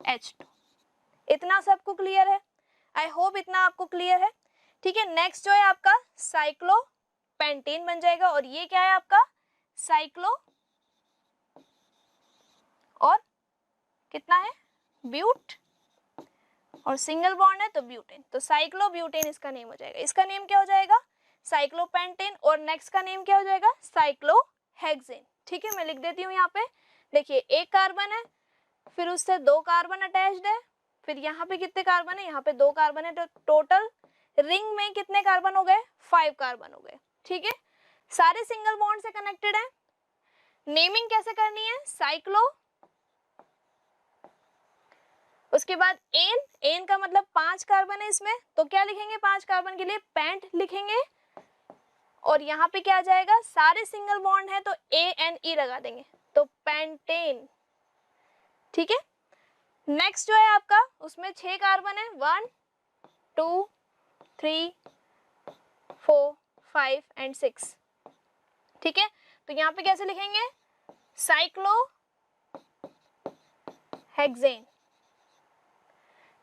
H2, इतना सबको क्लियर है, आई होप इतना आपको क्लियर है, ठीक है। नेक्स्ट जो है आपका साइक्लोपेंटेन बन जाएगा, और ये क्या है आपका साइक्लो, और कितना है ब्यूट, और सिंगल बॉन्ड है तो ब्यूटेन, तो साइक्लोब्यूटेन इसका नेम हो जाएगा। इसका नेम क्या हो जाएगा, साइक्लोपेंटेन, और नेक्स्ट का नेम क्या हो जाएगा, साइक्लोहेक्सेन, ठीक है। मैं लिख देती हूँ यहाँ पे, देखिए एक कार्बन है, फिर उससे 2 कार्बन अटैच्ड है, फिर यहाँ पे कितने कार्बन है, यहाँ पे 2 कार्बन है, तो टोटल रिंग में कितने कार्बन हो गए, 5 कार्बन हो गए, ठीक है। सारे सिंगल बॉन्ड से कनेक्टेड है। नेमिंग कैसे करनी है, साइक्लो, उसके बाद एन, एन का मतलब 5 कार्बन है इसमें, तो क्या लिखेंगे 5 कार्बन के लिए, पेंट लिखेंगे, और यहाँ पे क्या आ जाएगा, सारे सिंगल बॉन्ड है तो ANE लगा देंगे, तो पेंटेन, ठीक है। नेक्स्ट जो है आपका उसमें 6 कार्बन है, 1 2 3 4 5 एंड 6, ठीक है। तो यहाँ पे कैसे लिखेंगे, साइक्लोहेक्सेन,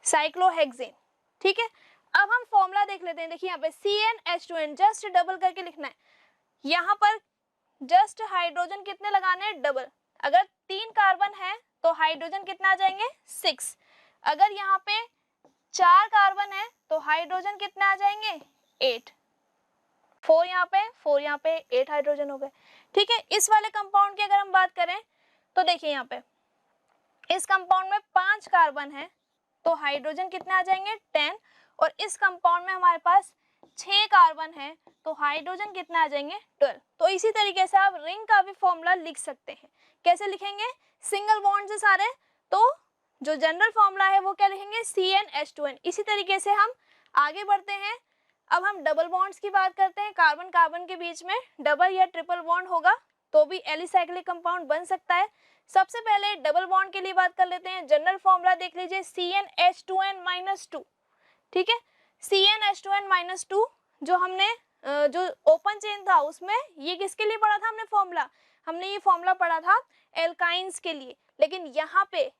साइक्लोहेक्सेन, ठीक है। अब हम फॉर्मूला देख लेते हैं, देखिए यहाँ पे CnH2n जस्ट डबल करके लिखना है, यहाँ पर जस्ट हाइड्रोजन कितने लगाने हैं, डबल, अगर 3 कार्बन है तो हाइड्रोजन कितना आ जाएंगे 6, अगर यहाँ पे 4 कार्बन है तो हाइड्रोजन कितने आ जाएंगे 8, 4 यहाँ पे 8 हाइड्रोजन हो गए, ठीक है। इस वाले कंपाउंड की अगर हम बात करें तो देखिए यहाँ पे इस कंपाउंड में 5 कार्बन है तो हाइड्रोजन कितने आ जाएंगे 10, और इस कंपाउंड में हमारे पास 6 कार्बन है तो हाइड्रोजन कितने आ जाएंगे 12। तो इसी तरीके से आप रिंग का भी फॉर्मूला लिख सकते हैं, कैसे लिखेंगे, सिंगल बॉन्ड से सारे, तो जो जनरल फॉर्मूला है वो क्या लिखेंगे CnH2n। इसी तरीके से हम आगे बढ़ते हैं, अब हम डबल बॉन्ड्स की बात करते हैं, कार्बन कार्बन के बीच में डबल या ट्रिपल बॉन्ड होगा तो भी एलिसाइक्लिक कंपाउंड बन सकता है। सबसे पहले डबल बॉन्ड के लिए बात कर लेते हैं, जनरल फॉर्मूला देख लीजिए CnH2n-2, ठीक है। CnH2n-2 जो हमने जो ओपन चेन था उसमें ये किसके लिए पढ़ा था हमने फॉर्मूला, हमने ये फॉर्मूला पढ़ा था एल्काइंस के लिए, लेकिन यहाँ पे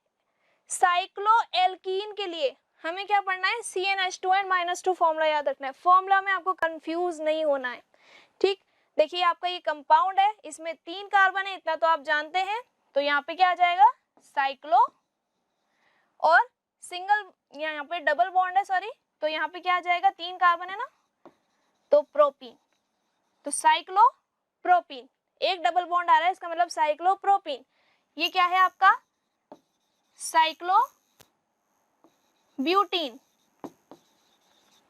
साइक्लोएल्कीन के लिए हमें क्या पढ़ना है CnH2n-2 फॉर्मूला याद रखना है, फॉर्मूला में आपको कंफ्यूज नहीं होना है, ठीक। देखिए आपका ये कंपाउंड है, इसमें 3 कार्बन है, इतना तो आप जानते हैं, तो यहाँ पे क्या आ जाएगा साइक्लो, और सिंगल यहाँ पे डबल बॉन्ड है सॉरी, तो यहाँ पे क्या आ जाएगा 3 कार्बन है ना, तो प्रोपीन, तो साइक्लो प्रोपीन, एक डबल बॉन्ड आ रहा है इसका मतलब साइक्लो प्रोपीन, ये क्या है आपका साइक्लो ब्यूटीन।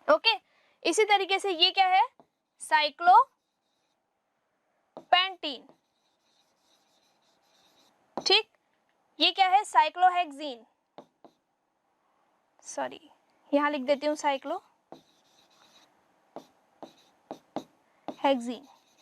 ओके, इसी तरीके से ये क्या है, साइक्लोपेंटीन। ठीक, ये क्या है, साइक्लोहेक्सीन। सॉरी, यहां लिख देती हूँ साइक्लोहेक्सीन।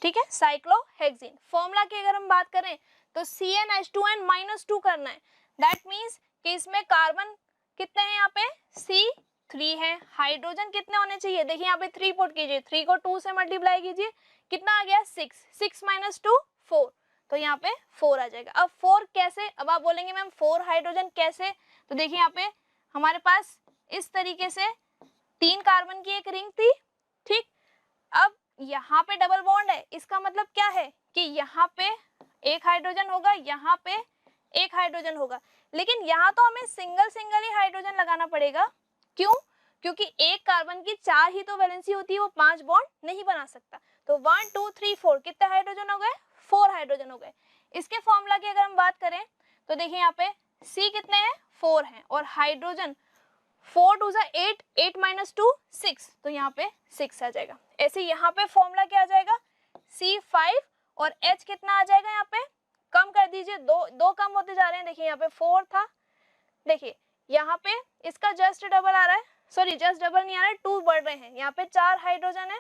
ठीक है, साइक्लोहेक्सीन। फॉर्मूला की अगर हम बात करें तो CnH2n-2 करना है। दैट मीन्स कि इसमें कार्बन कितने हैं, यहाँ पे C3 है। हाइड्रोजन कितने होने चाहिए, देखिए यहाँ पे 3 पुट कीजिए, 3 को 2 से मल्टीप्लाई कीजिए, कितना आ गया 6, 6 - 2 4, तो यहाँ पे 4 आ जाएगा। अब 4 कैसे, अब आप बोलेंगे मैम 4 हाइड्रोजन कैसे, तो देखिए यहाँ पे हमारे पास इस तरीके से 3 कार्बन की एक रिंग थी। ठीक, अब यहाँ पे डबल बॉन्ड है, इसका मतलब क्या है कि यहाँ पे एक हाइड्रोजन होगा, यहाँ पे एक हाइड्रोजन होगा, लेकिन यहाँ तो हमें सिंगल सिंगल ही हाइड्रोजन लगाना पड़ेगा। क्यों, क्योंकि एक कार्बन की 4 ही तो वैलेंसी होती है, वो 5 बॉन्ड नहीं बना सकता। तो 1 2 3 4 कितने हाइड्रोजन हो गए, 4 हाइड्रोजन हो गए। इसके फॉर्मूला की अगर हम बात करें तो देखिए यहाँ पे C कितने हैं, 4 हैं, और हाइड्रोजन 4 2 = 8, 8 - 2 6, तो यहाँ पे 6 आ जाएगा। ऐसे यहाँ पे फॉर्मूला क्या आ जाएगा, C5, और H कितना आ जाएगा, यहाँ पे कम कर दीजिए, दो कम होते जा रहे हैं। देखिए यहाँ पे 4 था, देखिए यहाँ पे इसका जस्ट डबल आ रहा है, सॉरी जस्ट डबल नहीं आ रहा है, 2 बढ़ रहे हैं। यहाँ पे 4 हाइड्रोजन है,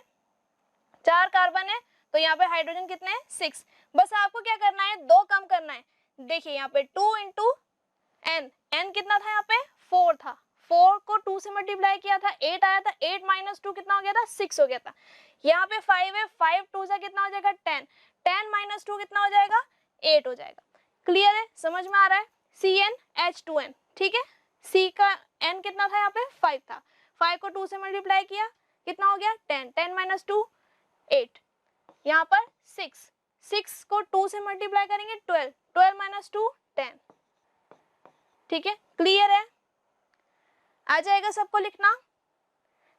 4 कार्बन है, तो यहाँ पे हाइड्रोजन कितने हैं, 6। बस आपको क्या करना है, 2 कम करना है। देखिए यहाँ पे 2 × n, n कितना था, यहाँ पे 4 था, 4 को 2 से मल्टीप्लाई किया था, 8 आया था, 8 - 2 कितना हो गया था, 6 हो गया था। यहाँ पे 5 है, 5 2 से कितना हो जाएगा, 10, 10 - 2 कितना हो जाएगा, 8 हो जाएगा। क्लियर है, समझ में आ रहा है, CnH2n। ठीक है, C का n कितना था, यहाँ पे 5 था, 5 को 2 से मल्टीप्लाई किया, कितना हो गया 10, 10 - 2 8, यहाँ पर 6, 6 को 2 से मल्टीप्लाई करेंगे 12, 12 - 2 10। ठीक है, क्लियर है, आ जाएगा सबको लिखना।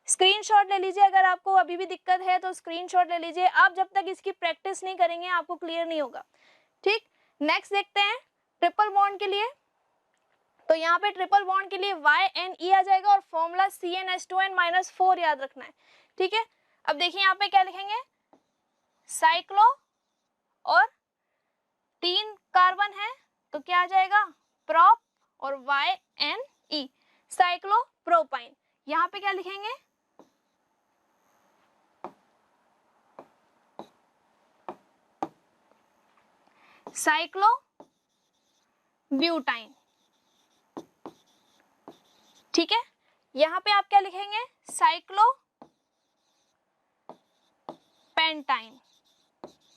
स्क्रीनशॉट ले लीजिए, अगर आपको अभी भी दिक्कत है तो स्क्रीनशॉट ले लीजिए। आप जब तक इसकी प्रैक्टिस नहीं करेंगे आपको क्लियर नहीं होगा। ठीक, नेक्स्ट देखते हैं ट्रिपल बॉन्ड के लिए। तो यहाँ पे ट्रिपल बॉन्ड के लिए YnE आ जाएगा, और फॉर्मूला CnH2n-4 याद रखना है। ठीक है, अब देखिए यहाँ पे क्या लिखेंगे, साइक्लो और 3 कार्बन है, तो क्या आ जाएगा, प्रोप, और YnE साइक्लोप्रोपाइन। यहाँ पे क्या लिखेंगे, साइक्लोब्यूटाइन। ठीक है, यहाँ पे आप क्या लिखेंगे, साइक्लोपेंटाइन।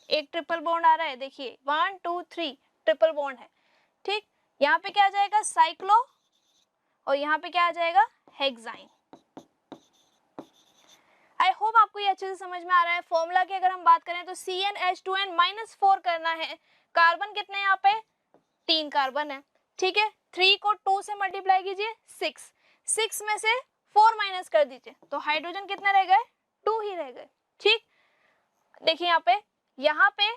एक ट्रिपल बॉन्ड आ रहा है, देखिए 1 2 3 ट्रिपल बॉन्ड है। ठीक, यहाँ पे क्या आ जाएगा, साइक्लो, और यहाँ पे क्या आ जाएगा, हेक्साइन। आई होप आपको ये अच्छे से समझ में आ रहा है। फॉर्मूला की अगर हम बात करें तो CnH2n-4 करना है। कार्बन कितने यहाँ पे, 3 कार्बन है। ठीक है, 3 को 2 से मल्टीप्लाई कीजिए, 6, 6 में से 4 माइनस कर दीजिए, तो हाइड्रोजन कितने रह गए, 2 ही रह गए। ठीक, देखिए यहाँ पे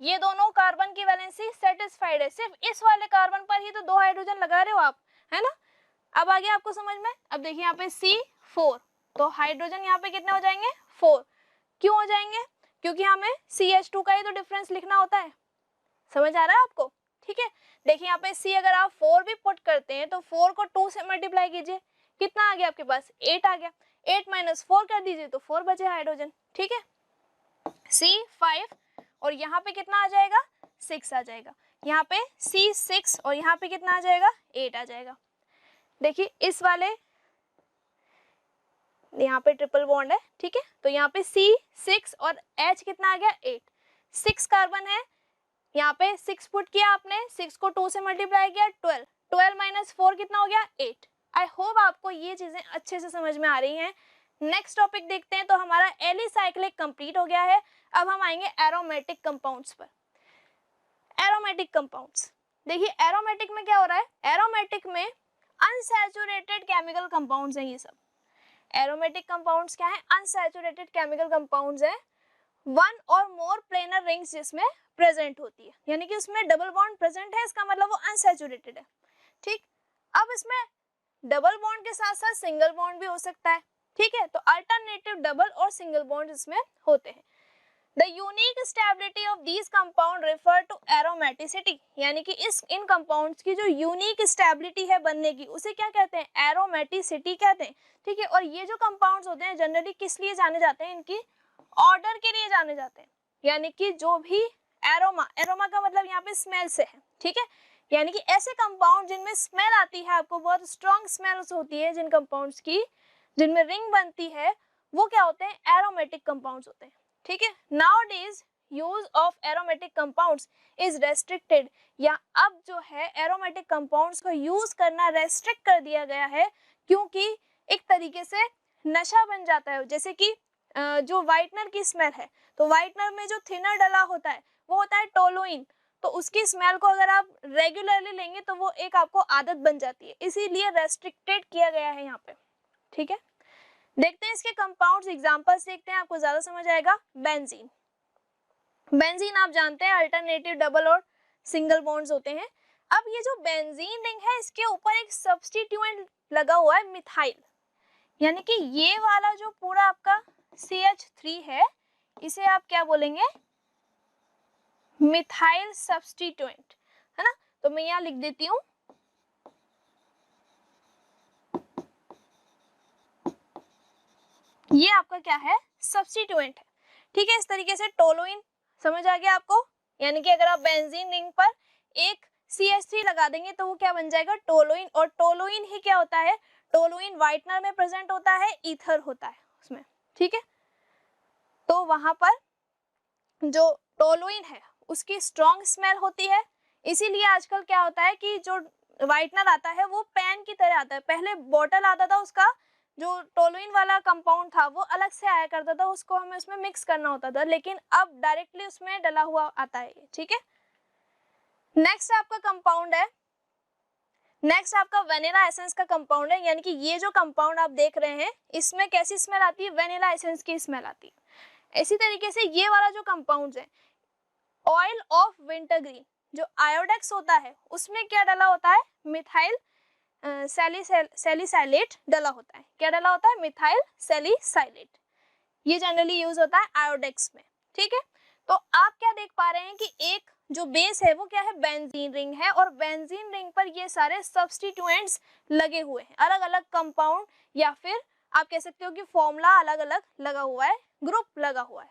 ये दोनों कार्बन की वैलेंसी सेटिस्फाइड है, सिर्फ इस वाले कार्बन पर ही तो 2 हाइड्रोजन लगा रहे हो आप, है ना। अब आ गया आपको समझ में। अब देखिए यहाँ पे C4, तो हाइड्रोजन यहाँ पे कितने हो जाएंगे, 4। क्यों हो जाएंगे, क्योंकि हमें CH2 का ही तो डिफरेंस लिखना होता है। समझ आ रहा है आपको। ठीक है, देखिए यहाँ पे C अगर आप 4 भी पुट करते हैं तो 4 को 2 से मल्टीप्लाई कीजिए, कितना आ गया आपके पास, 8 आ गया, 8 - 4 कर दीजिए तो 4 बचे हाइड्रोजन। ठीक है, C5, और यहाँ पे कितना आ जाएगा, 6 आ जाएगा। यहाँ पे C6, और यहाँ पे कितना आ जाएगा, 8 आ जाएगा। देखिए इस वाले यहाँ पे ट्रिपल बॉन्ड है। ठीक है, तो यहाँ पे C6 और H कितना आ गया, 8, 6 कार्बन है, यहाँ पे 6 पुट किया आपने, 6 को 2 से मल्टीप्लाई किया, 12, 12 - 4 कितना हो गया, 8। आई होप आपको ये चीजें अच्छे से समझ में आ रही हैं। नेक्स्ट टॉपिक देखते हैं। तो हमारा एलिसाइक्लिक कंप्लीट हो गया है। अब हम आएंगे एरोमेटिक कंपाउंड्स पर। एरोमेटिक कंपाउंड्स, देखिए एरोमेटिक में क्या हो रहा है, एरोमेटिक में अनसैचुरेटेड केमिकल कंपाउंड्स हैं ये सब। एरोमेटिक कंपाउंड्स क्या है, अनसैचुरेटेड केमिकल कंपाउंड्स है, 1 और मोर प्लेनर रिंग्स जिसमें प्रेजेंट होती है, यानी कि उसमें डबल बॉन्ड प्रेजेंट है, इसका मतलब वो अनसैचुरेटेड है। ठीक, अब इसमें डबल बॉन्ड के साथ साथ सिंगल बॉन्ड भी हो सकता है, ठीक है। तो अल्टरनेटिव डबल और सिंगल बॉन्ड इसमें होते हैं। The unique stability of these compound refer to aromaticity, यानी कि इन compounds की जो यूनिक स्टेबिलिटी है बनने की उसे क्या कहते हैं, एरोमेटिसिटी कहते हैं, ठीक है। और ये जो कंपाउंड्स होते हैं जनरली किस लिए जाने जाते हैं, इनकी ऑर्डर के लिए जाने जाते हैं, यानी कि जो भी एरोमा, एरोमा का मतलब यहाँ पे स्मेल से है, ठीक है। यानी कि ऐसे कंपाउंड जिनमें स्मेल आती है, आपको बहुत स्ट्रॉन्ग स्मेल्स होती है जिन कंपाउंड्स की, जिनमें रिंग बनती है, वो क्या होते हैं, एरोमेटिक कंपाउंड्स होते हैं, ठीक है। Nowadays use of aromatic compounds is restricted, या अब जो है एरोमेटिक कंपाउंड्स को यूज करना रेस्ट्रिक्ट कर दिया गया है, क्योंकि एक तरीके से नशा बन जाता है। जैसे कि जो व्हाइटनर की स्मेल है, तो व्हाइटनर में जो थिनर डला होता है वो होता है टोलुइन, तो उसकी स्मेल को अगर आप रेगुलरली लेंगे तो वो एक आपको आदत बन जाती है, इसीलिए रेस्ट्रिक्टेड किया गया है यहाँ पे, ठीक है। देखते हैं इसके कंपाउंड्स, एग्जांपल्स देखते हैं, आपको ज्यादा समझ आएगा। बेंजीन, बेंजीन आप जानते हैं अल्टरनेटिव डबल और सिंगल बॉन्ड्स होते हैं। अब ये जो बेंजीन रिंग है इसके ऊपर एक सब्स्टिट्यूएंट लगा हुआ है मिथाइल, यानी कि ये वाला जो पूरा आपका CH3 है इसे आप क्या बोलेंगे, मिथाइल सब्स्टिट्यूएंट, है ना। तो मैं यहाँ लिख देती हूँ, ये आपका क्या है, सब्स्टिट्यूएंट है, ठीक है। इस तरीके से टोलुइन समझ आ गया आपको, यानी कि अगर आप बेंजीन रिंग पर एक CH3 लगा देंगे तो वो क्या बन जाएगा, टोलुइन। और टोलुइन ही क्या होता है, टोलुइन व्हाइटनर में प्रेजेंट होता है, ईथर होता है उसमें, ठीक है। तो वहां पर जो टोलुइन है उसकी स्ट्रॉन्ग स्मेल होती है, इसीलिए आजकल क्या होता है कि जो व्हाइटनर आता है वो पेन की तरह आता है। पहले बॉटल आता था, उसका जो टोलुइन वाला कंपाउंड था वो अलग से आया करता था, उसको हमें उसमें मिक्स करना होता था, लेकिन अब डायरेक्टली उसमें डला हुआ आता है, ठीक है। नेक्स्ट आपका कंपाउंड है, नेक्स्ट आपका वेनिला एसेंस का कंपाउंड है, यानी कि ये जो कंपाउंड आप देख रहे हैं इसमें कैसी स्मेल आती है, वेनिला एसेंस की स्मेल आती है। इसी तरीके से ये वाला जो कंपाउंड है, ऑयल ऑफ विंटरग्रीन, जो आयोडेक्स होता है उसमें क्या डला होता है, मिथाइल सैलिसाइलेट डला होता है। क्या डला होता है, मिथाइल सैलिसाइलेट, ये जनरली यूज होता है आयोडेक्स में, ठीक है। तो आप क्या देख पा रहे हैं कि एक जो बेस है वो क्या है, बेंजीन रिंग है, और बेंजीन रिंग पर ये सारे सब्स्टिट्यूएंट्स लगे हुए हैं, अलग अलग कंपाउंड, या फिर आप कह सकते हो कि फॉर्मूला अलग अलग लगा हुआ है, ग्रुप लगा हुआ है,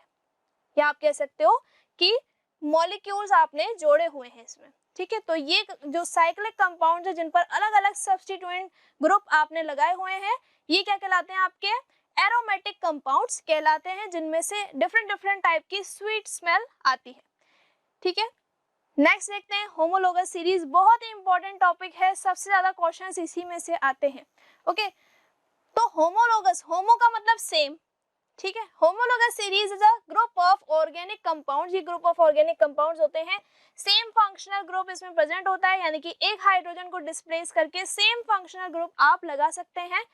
या आप कह सकते हो कि मॉलिक्यूल्स आपने जोड़े हुए हैं इसमें, ठीक है। तो ये जो साइक्लिक कंपाउंड है जिन पर अलग अलग सब्स्टिट्यूएंट ग्रुप आपने लगाए हुए हैं, ये क्या कहलाते हैं, आपके एरोमेटिक कंपाउंड्स कहलाते हैं, जिनमें से डिफरेंट डिफरेंट टाइप की स्वीट स्मेल आती है, ठीक है। नेक्स्ट देखते हैं होमोलोगस सीरीज, बहुत ही इंपॉर्टेंट टॉपिक है, सबसे ज्यादा क्वेश्चंस इसी में से आते हैं, ओके। तो होमोलोगस, होमो का मतलब सेम, ठीक है। Homologous series is a group of organic compounds, ये ग्रुप ऑफ ऑर्गेनिक कंपाउंड्स होते हैं, सेम फंक्शनल ग्रुप इसमें प्रेजेंट होता है, यानी कि एक हाइड्रोजन को डिस्प्लेस करके सेम फंक्शनल ग्रुप आप लगा सकते हैं,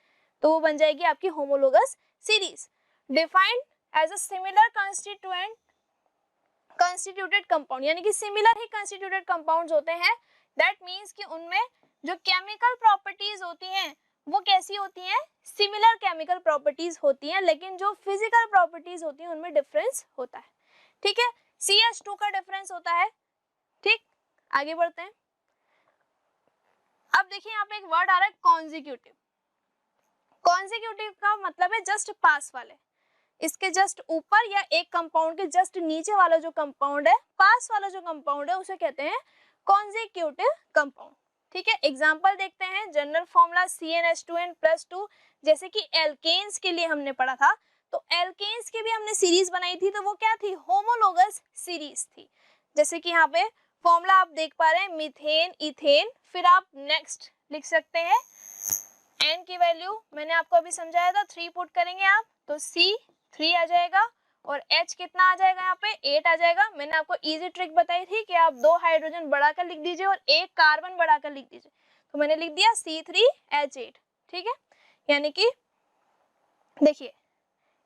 तो वो बन जाएगी आपकी homologous series. Defined as a similar constituted compound, यानी कि सिमिलर ही कंस्टिट्यूटेड कंपाउंड्स होते हैं, दैट मीन्स कि उनमें जो केमिकल प्रॉपर्टीज होती हैं वो कैसी होती हैं, सिमिलर केमिकल प्रॉपर्टीज होती हैं, लेकिन जो फिजिकल प्रॉपर्टीज होती हैं उनमें डिफरेंस होता है, ठीक है। CH2 का डिफरेंस होता है, ठीक। आगे बढ़ते हैं, अब देखिए यहाँ पे एक वर्ड आ रहा है कॉन्जिक्यूटिव। कॉन्जिक्यूटिव का मतलब है जस्ट पास वाले, इसके जस्ट ऊपर या एक कंपाउंड के जस्ट नीचे वाला जो कंपाउंड है, पास वाला जो कंपाउंड है उसे कहते हैं कॉन्जिक्यूटिव कंपाउंड, ठीक है। एग्जांपल देखते हैं, जनरल फॉर्मूला CnH2n+2, जैसे कि एल्केन्स के लिए हमने पढ़ा था, तो एल्केन्स की भी हमने सीरीज बनाई थी, तो वो क्या थी, होमोलोगस सीरीज थी। जैसे कि यहाँ पे फॉर्मूला आप देख पा रहे हैं, मीथेन, इथेन, फिर आप नेक्स्ट लिख सकते हैं n की वैल्यू मैंने आपको अभी समझाया था, 3 पुट करेंगे आप तो C3 आ जाएगा, और H कितना आ जाएगा, यहाँ पे 8 आ जाएगा। मैंने आपको इजी ट्रिक बताई थी कि आप 2 हाइड्रोजन बढ़ाकर लिख दीजिए और 1 कार्बन बढ़ाकर लिख दीजिए, तो मैंने लिख दिया C3H8, ठीक है। यानी कि देखिए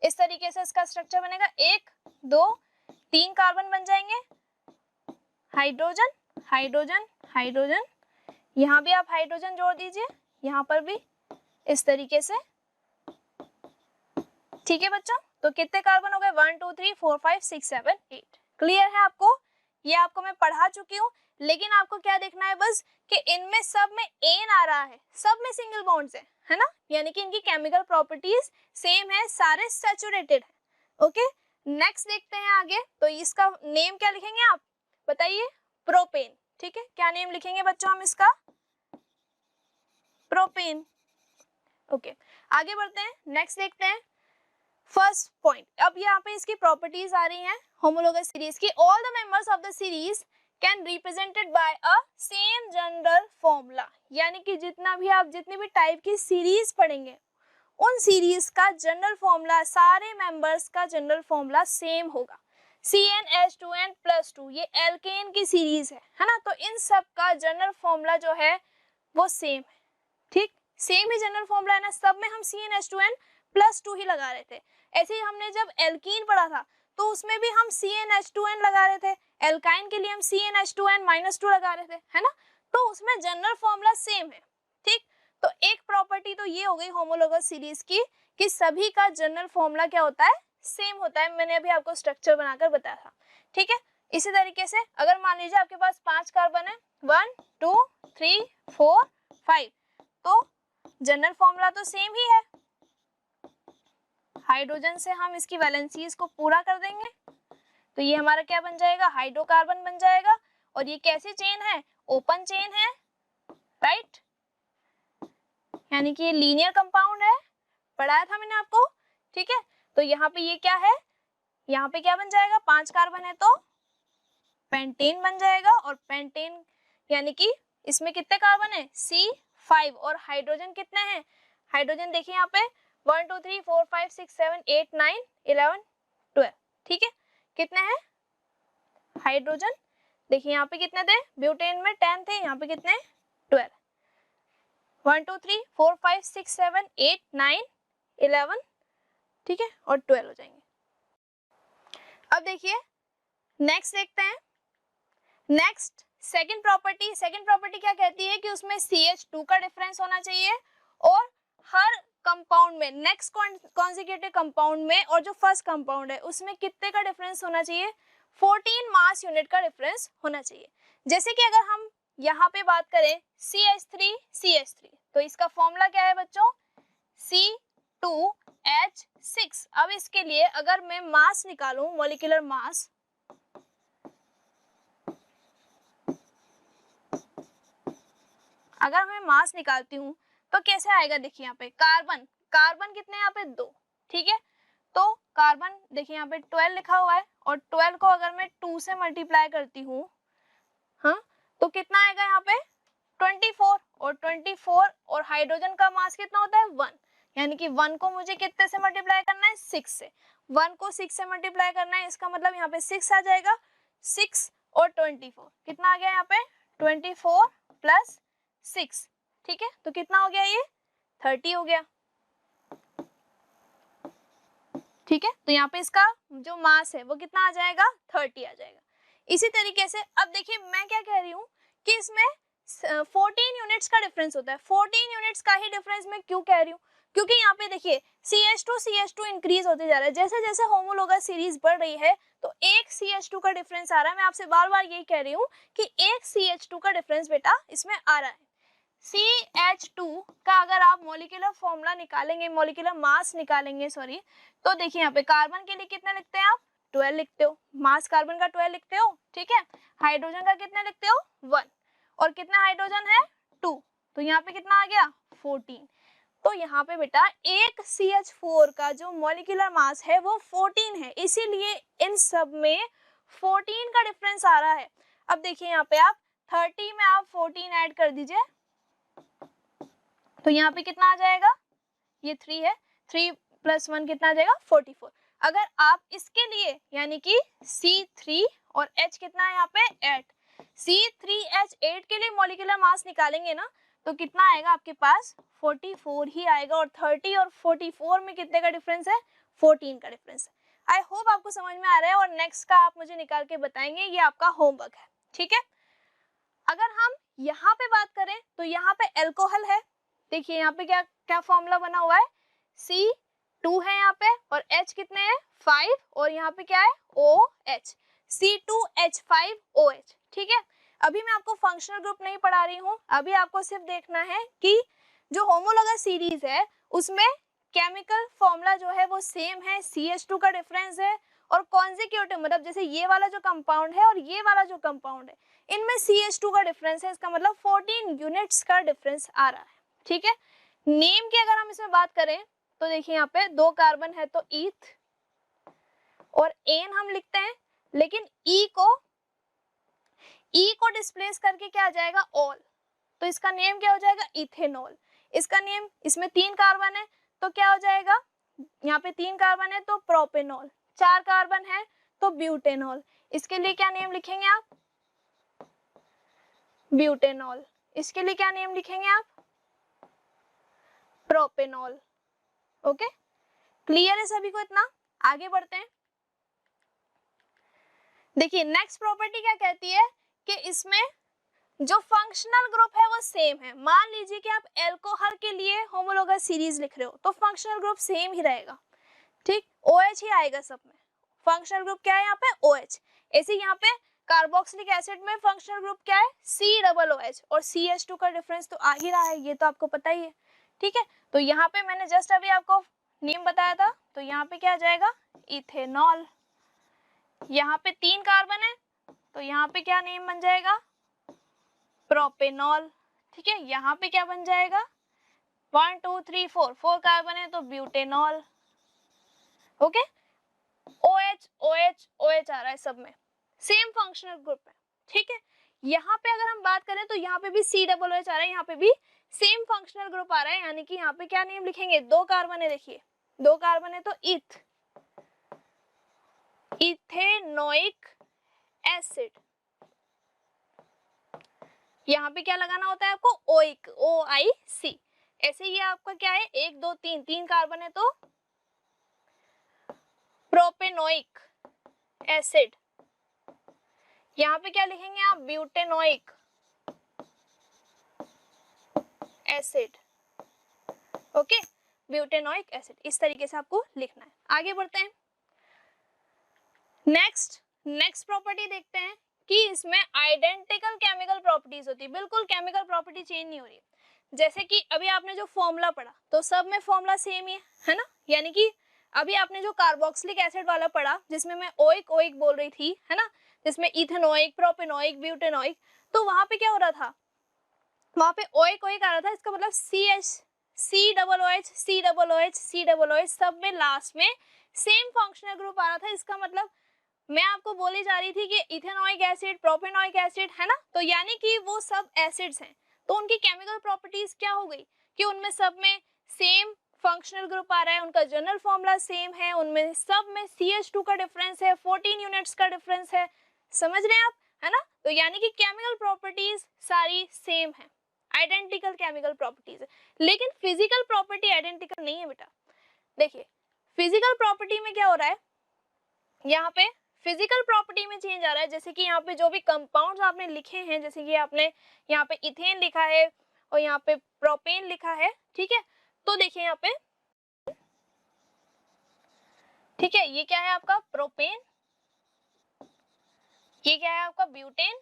इस तरीके से इसका स्ट्रक्चर बनेगा, 1 2 3 कार्बन बन जाएंगे, हाइड्रोजन हाइड्रोजन हाइड्रोजन, यहाँ भी आप हाइड्रोजन जोड़ दीजिए, यहाँ पर भी इस तरीके से। ठीक है बच्चों, तो कितने कार्बन हो गए? 1 2 3 4 5 6 7 8। क्लियर है आपको? ये आपको मैं पढ़ा चुकी हूँ, लेकिन आपको क्या देखना है बस कि इनमें सब में एन आ रहा है, सब में सिंगल बॉन्ड्स है ना, यानी कि इनकी केमिकल प्रॉपर्टीज सेम है, सारे सैचुरेटेड है। ओके, नेक्स्ट देखते हैं आगे। तो इसका नेम क्या लिखेंगे आप बताइए? प्रोपेन। ठीक है, क्या नेम लिखेंगे बच्चों हम इसका? प्रोपेन। ओके, आगे बढ़ते हैं, नेक्स्ट देखते हैं फर्स्ट पॉइंट। अब यहाँ पे इसकी प्रॉपर्टीज आ रही हैं होमोलोगस सीरीज की। All the members of the series can represented by a same general formula, यानी कि जितनी भी टाइप की सीरीज पढ़ेंगे उन सीरीज का जनरल फॉर्मूला, सारे मेंबर्स का जनरल फॉर्मूला सेम होगा। CnH2n+2 ये एल्केन की सीरीज है ना, तो इन सब का जनरल फॉर्मूला जो है वो सेम है। ठीक, सेम ही जनरल फॉर्मूला है ना, सब में हम CnH2n+2 ही लगा रहे थे। ऐसे ही हमने जब एल्कीन पढ़ा था तो उसमें भी हम CnH2n लगा रहे थे, एल्काइन के लिए हम CnH2n-2 लगा रहे थे, है ना, तो उसमें जनरल फॉर्मूला सेम है। ठीक, तो एक प्रॉपर्टी तो ये हो गई होमोलोगस सीरीज की कि सभी का जनरल फॉर्मूला क्या होता है? सेम होता है। मैंने अभी आपको स्ट्रक्चर बनाकर बताया था। ठीक है, इसी तरीके से अगर मान लीजिए आपके पास 5 कार्बन है, 1 2 3 4 5, तो जनरल फॉर्मूला तो सेम ही है। हाइड्रोजन से हम इसकी वैलेंसीज को पूरा कर देंगे, तो ये हमारा क्या बन जाएगा? हाइड्रोकार्बन बन जाएगा। और ये कैसी चेन है? ओपन चेन है, राइट, यानी कि ये लीनियर कंपाउंड है, पढ़ाया था मैंने आपको। ठीक है, तो यहाँ पे ये क्या है? यहाँ पे क्या बन जाएगा? 5 कार्बन है तो पेंटेन बन जाएगा, और पेंटेन यानी कि इसमें कितने कार्बन है? C5, और हाइड्रोजन कितने हैं? हाइड्रोजन देखिए यहाँ पे 1 2 3 4 5 6 7 8 9 11 12। ठीक है, कितने हैं हाइड्रोजन? देखिए यहाँ पे कितने थे? ब्यूटेन में 10 थे, यहाँ पे कितने? 12। 1 2 3 4 5 6 7 8 9 11, ठीक है, और 12 हो जाएंगे। अब देखिए नेक्स्ट देखते हैं। नेक्स्ट सेकंड प्रॉपर्टी क्या कहती है कि उसमें CH2 का डिफरेंस होना चाहिए, और हर कंपाउंड में, नेक्स्ट कॉन्जिक्यूटिव कंपाउंड में और जो फर्स्ट कंपाउंड है उसमें कितने का डिफरेंस होना चाहिए? 14 मास यूनिट का डिफरेंस होना चाहिए। जैसे कि अगर हम यहाँ पे बात करें CH3 तो इसका फॉर्मूला क्या है बच्चों? C2H6। अब इसके लिए अगर मैं मास निकालूं, मॉलिक्यूलर मास, अगर मैं मास निकालती हूँ तो कैसे आएगा? देखिए यहाँ पे कार्बन कितने यहाँ पे? 2। ठीक है, तो कार्बन देखिए यहाँ पे 12 लिखा हुआ है, और 12 को अगर मैं 2 से मल्टीप्लाई करती हूँ, हाँ, तो कितना आएगा यहाँ पे? 24। और 24 और हाइड्रोजन का मास कितना होता है? 1, यानी कि 1 को मुझे कितने से मल्टीप्लाई करना है? 6 से। 1 को 6 से मल्टीप्लाई करना है, इसका मतलब यहाँ पे 6 आ जाएगा। 6 और 24 कितना आ गया यहाँ पे? 24 प्लस 6। ठीक है, तो कितना हो गया? ये 30 हो गया। ठीक है, तो यहाँ पे इसका जो मास है वो कितना आ जाएगा? 30 आ जाएगा। इसी तरीके से अब देखिए मैं क्या कह रही हूँ कि इसमें 14 यूनिट्स का डिफरेंस होता है। 14 यूनिट्स का ही डिफरेंस मैं क्यों कह रही हूँ? क्योंकि यहाँ पे देखिए CH2 इंक्रीज होते जा रहा है, जैसे जैसे होमोलोगस सीरीज बढ़ रही है तो एक CH2 का डिफरेंस आ रहा है। मैं आपसे बार बार यही कह रही हूँ कि एक CH2 का डिफरेंस बेटा इसमें आ रहा है। CH2 का अगर आप मॉलिक्यूलर फॉर्मूला निकालेंगे, मॉलिक्यूलर मास निकालेंगे सॉरी, तो देखिए यहाँ पे कार्बन के लिए कितना लिखते हैं आप? 12 लिखते हो, मास कार्बन का 12 लिखते हो। ठीक है, हाइड्रोजन का कितना लिखते हो? 1, और कितना हाइड्रोजन है? 2, तो यहाँ पे कितना आ गया? 14। तो यहाँ पे बेटा एक CH4 का जो मॉलिक्यूलर मास है वो 14 है, इसीलिए इन सब में 14 का डिफरेंस आ रहा है। अब देखिए यहाँ पे आप 30 में आप 14 ऐड कर दीजिए, तो यहाँ पे कितना आ जाएगा? ये 3 है, 3 + 1 कितना आ जाएगा? 44। अगर आप इसके लिए यानी कि C3 और H कितना है यहाँ पे? 8, C3H8 के लिए मॉलिक्यूलर मास निकालेंगे ना तो कितना आएगा आपके पास? 44 ही आएगा। और 30 और 44 में कितने का डिफरेंस है? 14 का डिफरेंस है। आई होप आपको समझ में आ रहा है, और नेक्स्ट का आप मुझे निकाल के बताएंगे, ये आपका होमवर्क है। ठीक है, अगर हम यहाँ पे बात करें तो यहाँ पे एल्कोहल है। देखिए यहाँ पे क्या क्या फॉर्मूला बना हुआ है, C2 है यहाँ पे और H कितने हैं 5 और यहाँ पे क्या है OH, C2H5OH। ठीक है, अभी मैं आपको फंक्शनल ग्रुप नहीं पढ़ा रही हूँ, अभी आपको सिर्फ देखना है कि जो होमोलॉगस सीरीज है उसमें केमिकल फॉर्मूला जो है वो सेम है, CH2 का डिफरेंस है और कॉन्जिक्यूटिव मतलब जैसे ये वाला जो कंपाउंड है और ये वाला जो कंपाउंड है इनमें CH2 का डिफरेंस है, इसका मतलब 14 यूनिट्स का डिफरेंस आ रहा है। ठीक है, नेम की अगर हम इसमें बात करें तो देखिए यहाँ पे 2 कार्बन है तो ईथ और एन हम लिखते हैं, लेकिन ई को डिस्प्लेस करके क्या आ जाएगा ऑल, तो इसका नेम क्या हो जाएगा इथेनॉल। इसका नेम, इसमें 3 कार्बन है तो क्या हो जाएगा, यहाँ पे 3 कार्बन है तो प्रोपेनॉल, 4 कार्बन है तो ब्यूटेनॉल। इसके लिए क्या नेम लिखेंगे आप, ब्यूटेनॉल। इसके लिए क्या नेम लिखेंगे आप, प्रोपेनॉल। ओके, क्लियर है सभी को इतना, आगे बढ़ते हैं। देखिए नेक्स्ट प्रॉपर्टी क्या कहती है कि इसमें जो फंक्शनल ग्रुप है वो सेम है। मान लीजिए कि आप एल्कोहल के लिए होमोलॉगस सीरीज लिख रहे हो तो फंक्शनल ग्रुप सेम ही रहेगा, ठीक, OH ही आएगा सब में। फंक्शनल ग्रुप क्या है यहाँ पे OH। ऐसे यहाँ पे कार्बोक्सिलिक एसिड में फंक्शनल ग्रुप क्या है COOH और CH2 का डिफरेंस तो आ ही रहा है, ये तो आपको पता ही है। ठीक है, तो यहाँ पे मैंने जस्ट अभी आपको नेम बताया था, तो यहाँ पे क्या आ जाएगा इथेनॉल। यहाँ पे 3 कार्बन है तो यहाँ पे क्या नेम बन जाएगा प्रोपेनॉल। ठीक है, यहाँ पे क्या बन जाएगा 1 2 3 4 कार्बन है तो butanol. Okay, OH OH OH आ रहा है सब में, सेम फंक्शनल ग्रुप है। ठीक है, यहाँ पे अगर हम बात करें तो यहाँ पे भी COOH आ रहा है, यहाँ पे भी सेम फंक्शनल ग्रुप आ रहा है, यानी कि यहाँ पे क्या नेम लिखेंगे, 2 कार्बन है, देखिए 2 कार्बन है तो इथेनोइक एसिड। यहाँ पे क्या लगाना होता है आपको ओइक, OIC। ऐसे ये आपका क्या है 1 2 3 कार्बन है तो प्रोपेनोइक एसिड। यहाँ पे क्या लिखेंगे आप butanoic acid. Okay, butanoic acid, इस तरीके से आपको लिखना है। आगे बढ़ते हैं, नेक्स्ट प्रॉपर्टी देखते हैं कि इसमें आइडेंटिकल केमिकल प्रॉपर्टीज होती है, बिल्कुल केमिकल प्रॉपर्टी चेंज नहीं हो रही है। जैसे कि अभी आपने जो फॉर्मूला पढ़ा तो सब में फॉर्मूला सेम ही है ना, यानी कि अभी आपने जो कार्बोक्सिलिक एसिड वाला पढ़ा जिसमें मैं ओइक बोल रही थी है ना, जिसमें इथेनोइक, प्रोपेनोइक, ब्यूटेनोइक, तो वहां पे क्या हो रहा था, वहां पे ओइक आ रहा था, इसका मतलब COOH सब में लास्ट में सेम फंक्शनल ग्रुप आ रहा था। इसका मतलब मैं आपको बोली जा रही थी कि इथेनोइक एसिड, प्रोपेनोइक एसिड है ना, तो यानी कि वो सब एसिड्स हैं, तो उनकी केमिकल प्रॉपर्टीज क्या हो गई कि उनमें सब में सेम फंक्शनल ग्रुप आ रहा है, उनका जनरल फॉर्मूला सेम है, उनमें सब में CH2 का डिफरेंस है, 14 यूनिट्स का डिफरेंस है। समझ रहे हैं आप, है ना, तो यानी कि केमिकल प्रॉपर्टीज सारी सेम है, आइडेंटिकल केमिकल प्रॉपर्टीज है। लेकिन फिजिकल प्रॉपर्टी आइडेंटिकल नहीं है बेटा। देखिए फिजिकल प्रॉपर्टी में क्या हो रहा है, यहाँ पे फिजिकल प्रॉपर्टी में चेंज आ रहा है। जैसे कि यहाँ पे जो भी कंपाउंड्स आपने लिखे हैं, जैसे कि आपने यहाँ पे इथेन लिखा है और यहाँ पे प्रोपेन लिखा है, ठीक है, तो देखिए यहाँ पे, ठीक है, ये क्या है आपका प्रोपेन, ये क्या है आपका ब्यूटेन।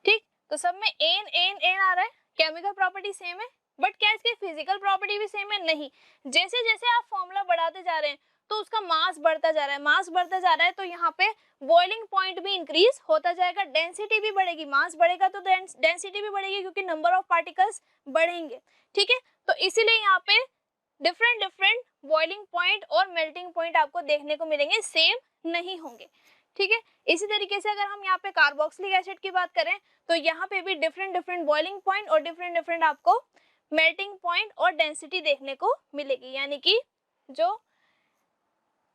ठीक, तो सब में एन एन एन आ रहा है, केमिकल प्रॉपर्टी सेम है, बट क्या इसकी फिजिकल प्रॉपर्टी भी सेम है, नहीं। जैसे जैसे आप फॉर्मूला बढ़ाते जा रहे हैं तो उसका मास बढ़ता जा रहा है, मास बढ़ता जा रहा है तो यहाँ पे बॉइलिंग पॉइंट भी इंक्रीज होता जाएगा, डेंसिटी भी बढ़ेगी, मास बढ़ेगा तो डेंसिटी भी बढ़ेगी क्योंकि नंबर ऑफ पार्टिकल्स बढ़ेंगे। ठीक है, तो इसीलिए यहाँ पे डिफरेंट बॉइलिंग पॉइंट और मेल्टिंग पॉइंट आपको देखने को मिलेंगे, सेम नहीं होंगे। ठीक है, इसी तरीके से अगर हम यहाँ पे कार्बोक्सिलिक एसिड की बात करें तो यहाँ पे भी डिफरेंट बॉइलिंग पॉइंट और डिफरेंट आपको मेल्टिंग पॉइंट और डेंसिटी देखने को मिलेगी, यानी कि जो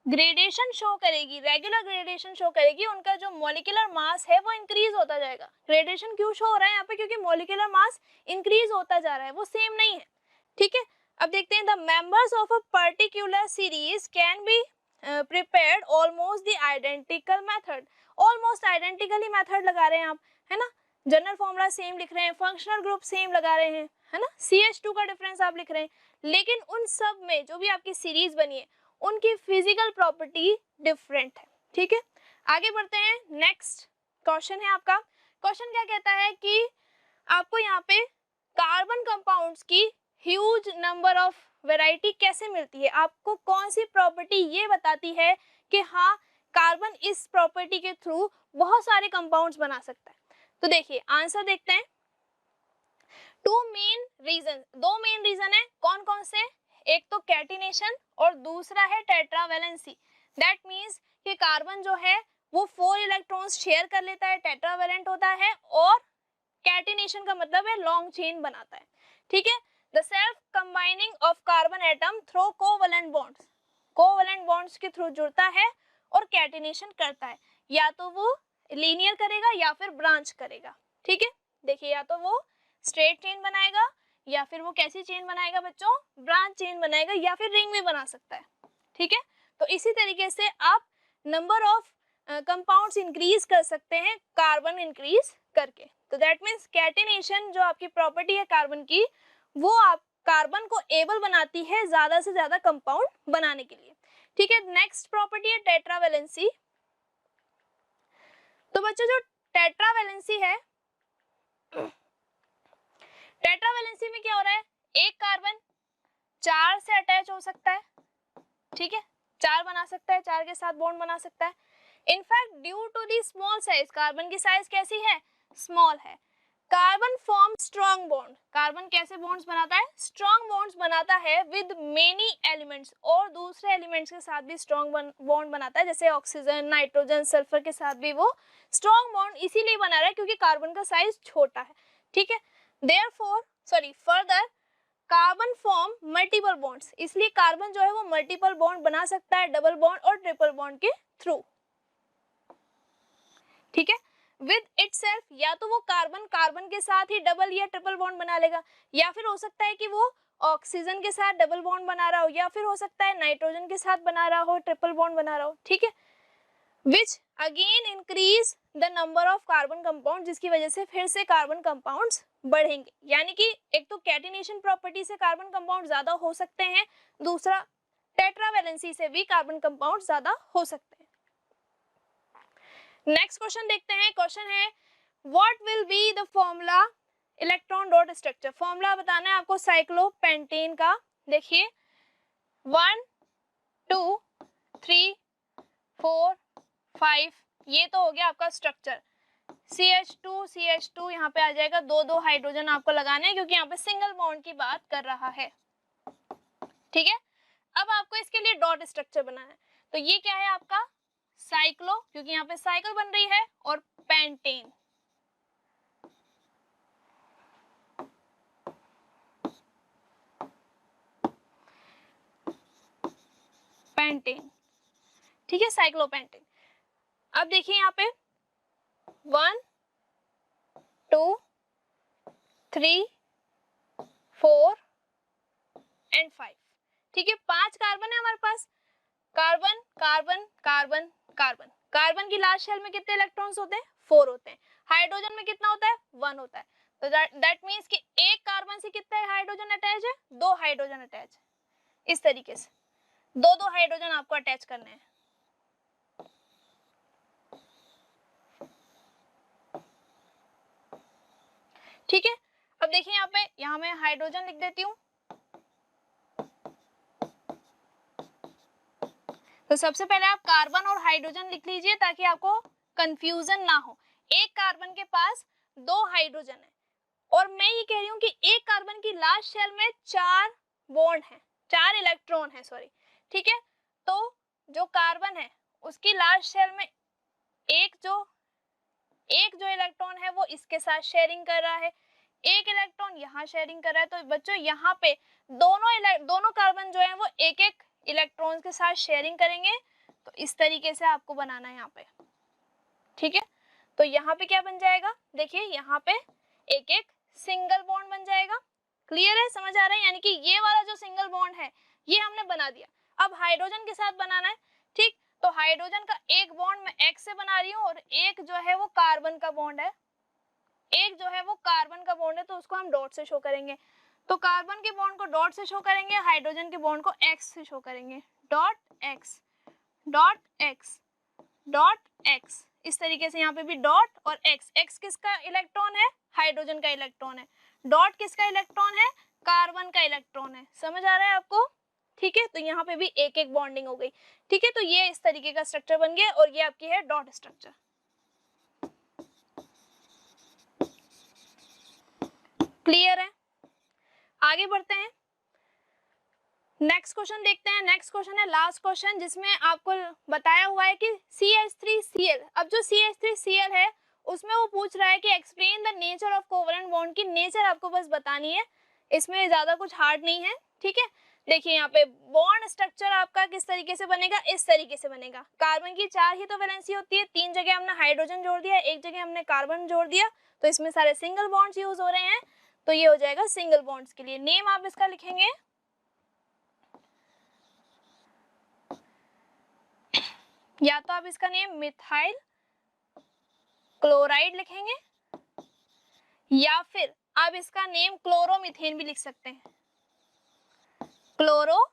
ग्रेडेशन शो करेगी, रेगुलर ग्रेडेशन शो करेगी, उनका जो मॉलिक्यूलर मास है वो इंक्रीज होता जाएगा। ग्रेडेशन क्यों शो हो रहा है यहाँ पे, क्योंकि मॉलिक्यूलर मास इंक्रीज होता जा रहा है, वो सेम नहीं है। ठीक है, अब देखते हैं the members of a particular series can be prepared almost the identical method. Almost identically method लगा रहे हैं आप, है ना, जनरल फॉर्मूला सेम लिख रहे हैं, फंक्शनल ग्रुप सेम लगा रहे हैं, है ना, CH2 का डिफरेंस आप लिख रहे हैं, लेकिन उन सब में जो भी आपकी सीरीज बनी है उनकी फिजिकल प्रॉपर्टी डिफरेंट है। ठीक है, आगे बढ़ते हैं। नेक्स्ट क्वेश्चन है आपका, क्वेश्चन क्या कहता है कि आपको यहाँ पे कार्बन कंपाउंड्स की ह्यूज नंबर ऑफ वैरायटी कैसे मिलती है, आपको कौन सी प्रॉपर्टी ये बताती है कि हाँ कार्बन इस प्रॉपर्टी के थ्रू बहुत सारे कंपाउंड्स बना सकता है। तो देखिए आंसर देखते हैं। दो मेन रीजन है, कौन कौन से, एक तो कैटिनेशन और दूसरा है टेट्रावैलेंसी। दैट मीन्स कि कार्बन जो है वो 4 इलेक्ट्रॉन्स शेयर कर लेता है, टेट्रावैलेंट होता है, और कैटिनेशन का मतलब है लॉन्ग चेन बनाता है। ठीक है, the self combining of carbon atom through covalent bonds के थ्रू जुड़ता है और कैटिनेशन करता है, या तो वो लीनियर करेगा या फिर ब्रांच करेगा। ठीक है, देखिए या तो वो स्ट्रेट चेन बनाएगा या फिर वो कैसी चेन बनाएगा बच्चों, ब्रांच चेन बनाएगा, या फिर रिंग भी बना सकता है। ठीक है, तो इसी तरीके से आप नंबर ऑफ कंपाउंड्स इंक्रीज कर सकते हैं कार्बन इंक्रीज करके। तो दैट मीन्स कैटिनेशन जो आपकी प्रॉपर्टी है कार्बन की, वो आप कार्बन को एबल बनाती है ज्यादा से ज्यादा कंपाउंड बनाने के लिए। ठीक है, नेक्स्ट प्रॉपर्टी है टेट्रावैलेंसी। तो बच्चों जो टेट्रावैलेंसी है, टेट्रावैलेंसी में क्या हो रहा है, एक कार्बन 4 से अटैच हो सकता है। ठीक है, 4 बना सकता है, 4 के साथ बॉन्ड बना सकता है। In fact due to the small size, carbon की साइज कैसी है, स्मॉल है, carbon form strong bond. Carbon कैसे बॉन्ड्स बनाता है, स्ट्रॉन्ग बॉन्ड्स बनाता है विद मेनी एलिमेंट्स, और दूसरे एलिमेंट्स के साथ भी स्ट्रॉन्ग बॉन्ड बनाता है, जैसे ऑक्सीजन, नाइट्रोजन, सल्फर के साथ भी वो स्ट्रॉन्ग बॉन्ड इसीलिए बना रहा है क्योंकि कार्बन का साइज छोटा है। ठीक है, further carbon form multiple bonds, इसलिए कार्बन जो है वो मल्टीपल बॉन्ड बना सकता है डबल बॉन्ड और ट्रिपल बॉन्ड के थ्रू। ठीक है, विद इटसेल्फ, या तो वो कार्बन के साथ ही डबल या ट्रिपल बॉन्ड बना लेगा, या फिर हो सकता है कि वो ऑक्सीजन के साथ डबल बॉन्ड बना रहा हो, या फिर हो सकता है नाइट्रोजन के साथ बना रहा हो, ट्रिपल बॉन्ड बना रहा हो। ठीक है, which again increase the number of carbon compound, जिसकी वजह से फिर से कार्बन कंपाउंड्स बढ़ेंगे। यानी कि एक तो कैटिनेशन प्रॉपर्टी से कार्बन कंपाउंड ज्यादा हो सकते हैं, दूसरा टेट्रावैलेंसी से भी कार्बन कंपाउंड ज्यादा हो सकते हैं। नेक्स्ट क्वेश्चन देखते हैं, क्वेश्चन है what will be the formula electron dot structure. Formula बताना है आपको साइक्लोपेंटेन का। देखिए 1 2 3 4 5, ये तो हो गया आपका स्ट्रक्चर। CH2 यहाँ पे आ जाएगा, दो हाइड्रोजन आपको लगाने हैं क्योंकि यहाँ पे सिंगल बॉन्ड की बात कर रहा है। ठीक है, अब आपको इसके लिए डॉट स्ट्रक्चर बनाना है, तो ये क्या है आपका साइक्लो, क्योंकि यहाँ पे साइकिल बन रही है, और पेंटेन। ठीक है, साइक्लोपेंटेन। अब देखिए यहाँ पे 1 2 3 4 एंड 5। ठीक है, 5 कार्बन है हमारे पास, carbon carbon carbon carbon. Carbon की लास्ट शेल में कितने इलेक्ट्रॉन्स होते हैं, 4 होते हैं। हाइड्रोजन में कितना होता है, 1 होता है। तो दैट मीन्स कि एक कार्बन से कितने हाइड्रोजन अटैच है, 2 हाइड्रोजन अटैच है। इस तरीके से 2 हाइड्रोजन आपको अटैच करने हैं। ठीक है, अब देखिए यहाँ मैं हाइड्रोजन लिख देती हूँ। तो सबसे पहले आप कार्बन और हाइड्रोजन लिख लीजिए ताकि आपको कंफ्यूजन ना हो। एक कार्बन के पास 2 हाइड्रोजन है, और मैं ये कह रही हूँ कि एक कार्बन की लास्ट शेल में 4 बॉन्ड है, 4 इलेक्ट्रॉन है, सॉरी। ठीक है, तो जो कार्बन है उसकी लास्ट शेल में एक जो इलेक्ट्रॉन है वो इसके साथ शेयरिंग कर रहा है, एक इलेक्ट्रॉन यहाँ शेयरिंग कर रहा है। तो बच्चों यहाँ पे दोनों कार्बन जो है वो एक एक इलेक्ट्रॉन्स के साथ शेयरिंग करेंगे। तो इस तरीके से आपको बनाना है यहाँ पे। ठीक है, तो यहाँ पे क्या बन जाएगा, देखिए यहाँ पे एक एक सिंगल बॉन्ड बन जाएगा। क्लियर है, समझ आ रहा है, यानी कि ये वाला जो सिंगल बॉन्ड है ये हमने बना दिया। अब हाइड्रोजन के साथ बनाना है। ठीक, तो हाइड्रोजन का एक बॉन्ड मैं X से बना रही हूँ और एक जो है वो कार्बन का बॉन्ड है। एक जो है वो कार्बन का बॉन्ड है तो उसको हम डॉट से शो करेंगे, तो कार्बन के बॉन्ड को डॉट से शो करेंगे, हाइड्रोजन के बॉन्ड को एक्स से शो करेंगे, dot x dot x dot x, इस तरीके से यहाँ पे भी डॉट और एक्स, एक्स किसका इलेक्ट्रॉन है, हाइड्रोजन का इलेक्ट्रॉन है, डॉट किसका इलेक्ट्रॉन है, कार्बन का इलेक्ट्रॉन है, समझ आ रहा है आपको, ठीक है। तो यहाँ पे भी एक एक बॉन्डिंग हो गई, ठीक है। तो ये इस तरीके का स्ट्रक्चर बन गया और ये आपकी है डॉट स्ट्रक्चर। क्लियर है, आगे बढ़ते हैं, नेक्स्ट क्वेश्चन देखते हैं। नेक्स्ट क्वेश्चन है लास्ट क्वेश्चन, जिसमें आपको बताया हुआ है कि CH3Cl, अब जो CH3Cl है उसमें वो पूछ रहा है कि explain the nature of covalent bond की नेचर आपको बस बतानी है, इसमें ज्यादा कुछ हार्ड नहीं है, ठीक है। देखिए यहाँ पे बॉन्ड स्ट्रक्चर आपका किस तरीके से बनेगा, इस तरीके से बनेगा, कार्बन की 4 ही तो वैलेंसी होती है, 3 जगह हमने हाइड्रोजन जोड़ दिया, 1 जगह हमने कार्बन जोड़ दिया, तो इसमें सारे सिंगल बॉन्ड्स यूज हो रहे हैं, तो ये हो जाएगा सिंगल बॉन्ड्स के लिए। नेम आप इसका लिखेंगे, या तो आप इसका नेम मिथाइल क्लोराइड लिखेंगे, या फिर आप इसका नेम क्लोरोमीथेन भी लिख सकते हैं, क्लोरोमीथेन,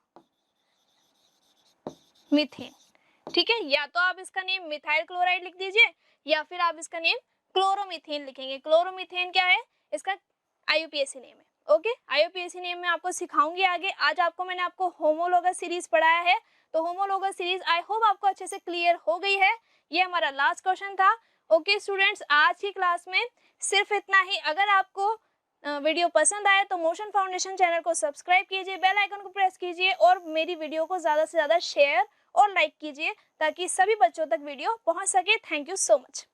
ठीक है। या तो आप इसका नेम मिथाइल क्लोराइड लिख दीजिए, या फिर आप इसका नेम क्लोरोमीथेन लिखेंगे। क्लोरोमीथेन क्या है, इसका IUPAC नेम है, ओके। IUPAC नेम में आपको सिखाऊंगी आगे। आज आपको मैंने आपको होमोलोगस सीरीज पढ़ाया है, तो होमोलोगस सीरीज आई होप आपको अच्छे से क्लियर हो गई है। ये हमारा लास्ट क्वेश्चन था, ओके स्टूडेंट्स। आज की क्लास में सिर्फ इतना ही। अगर आपको वीडियो पसंद आए तो मोशन फाउंडेशन चैनल को सब्सक्राइब कीजिए, बेल आइकन को प्रेस कीजिए और मेरी वीडियो को ज़्यादा से ज़्यादा शेयर और लाइक कीजिए ताकि सभी बच्चों तक वीडियो पहुंच सके। Thank you so much.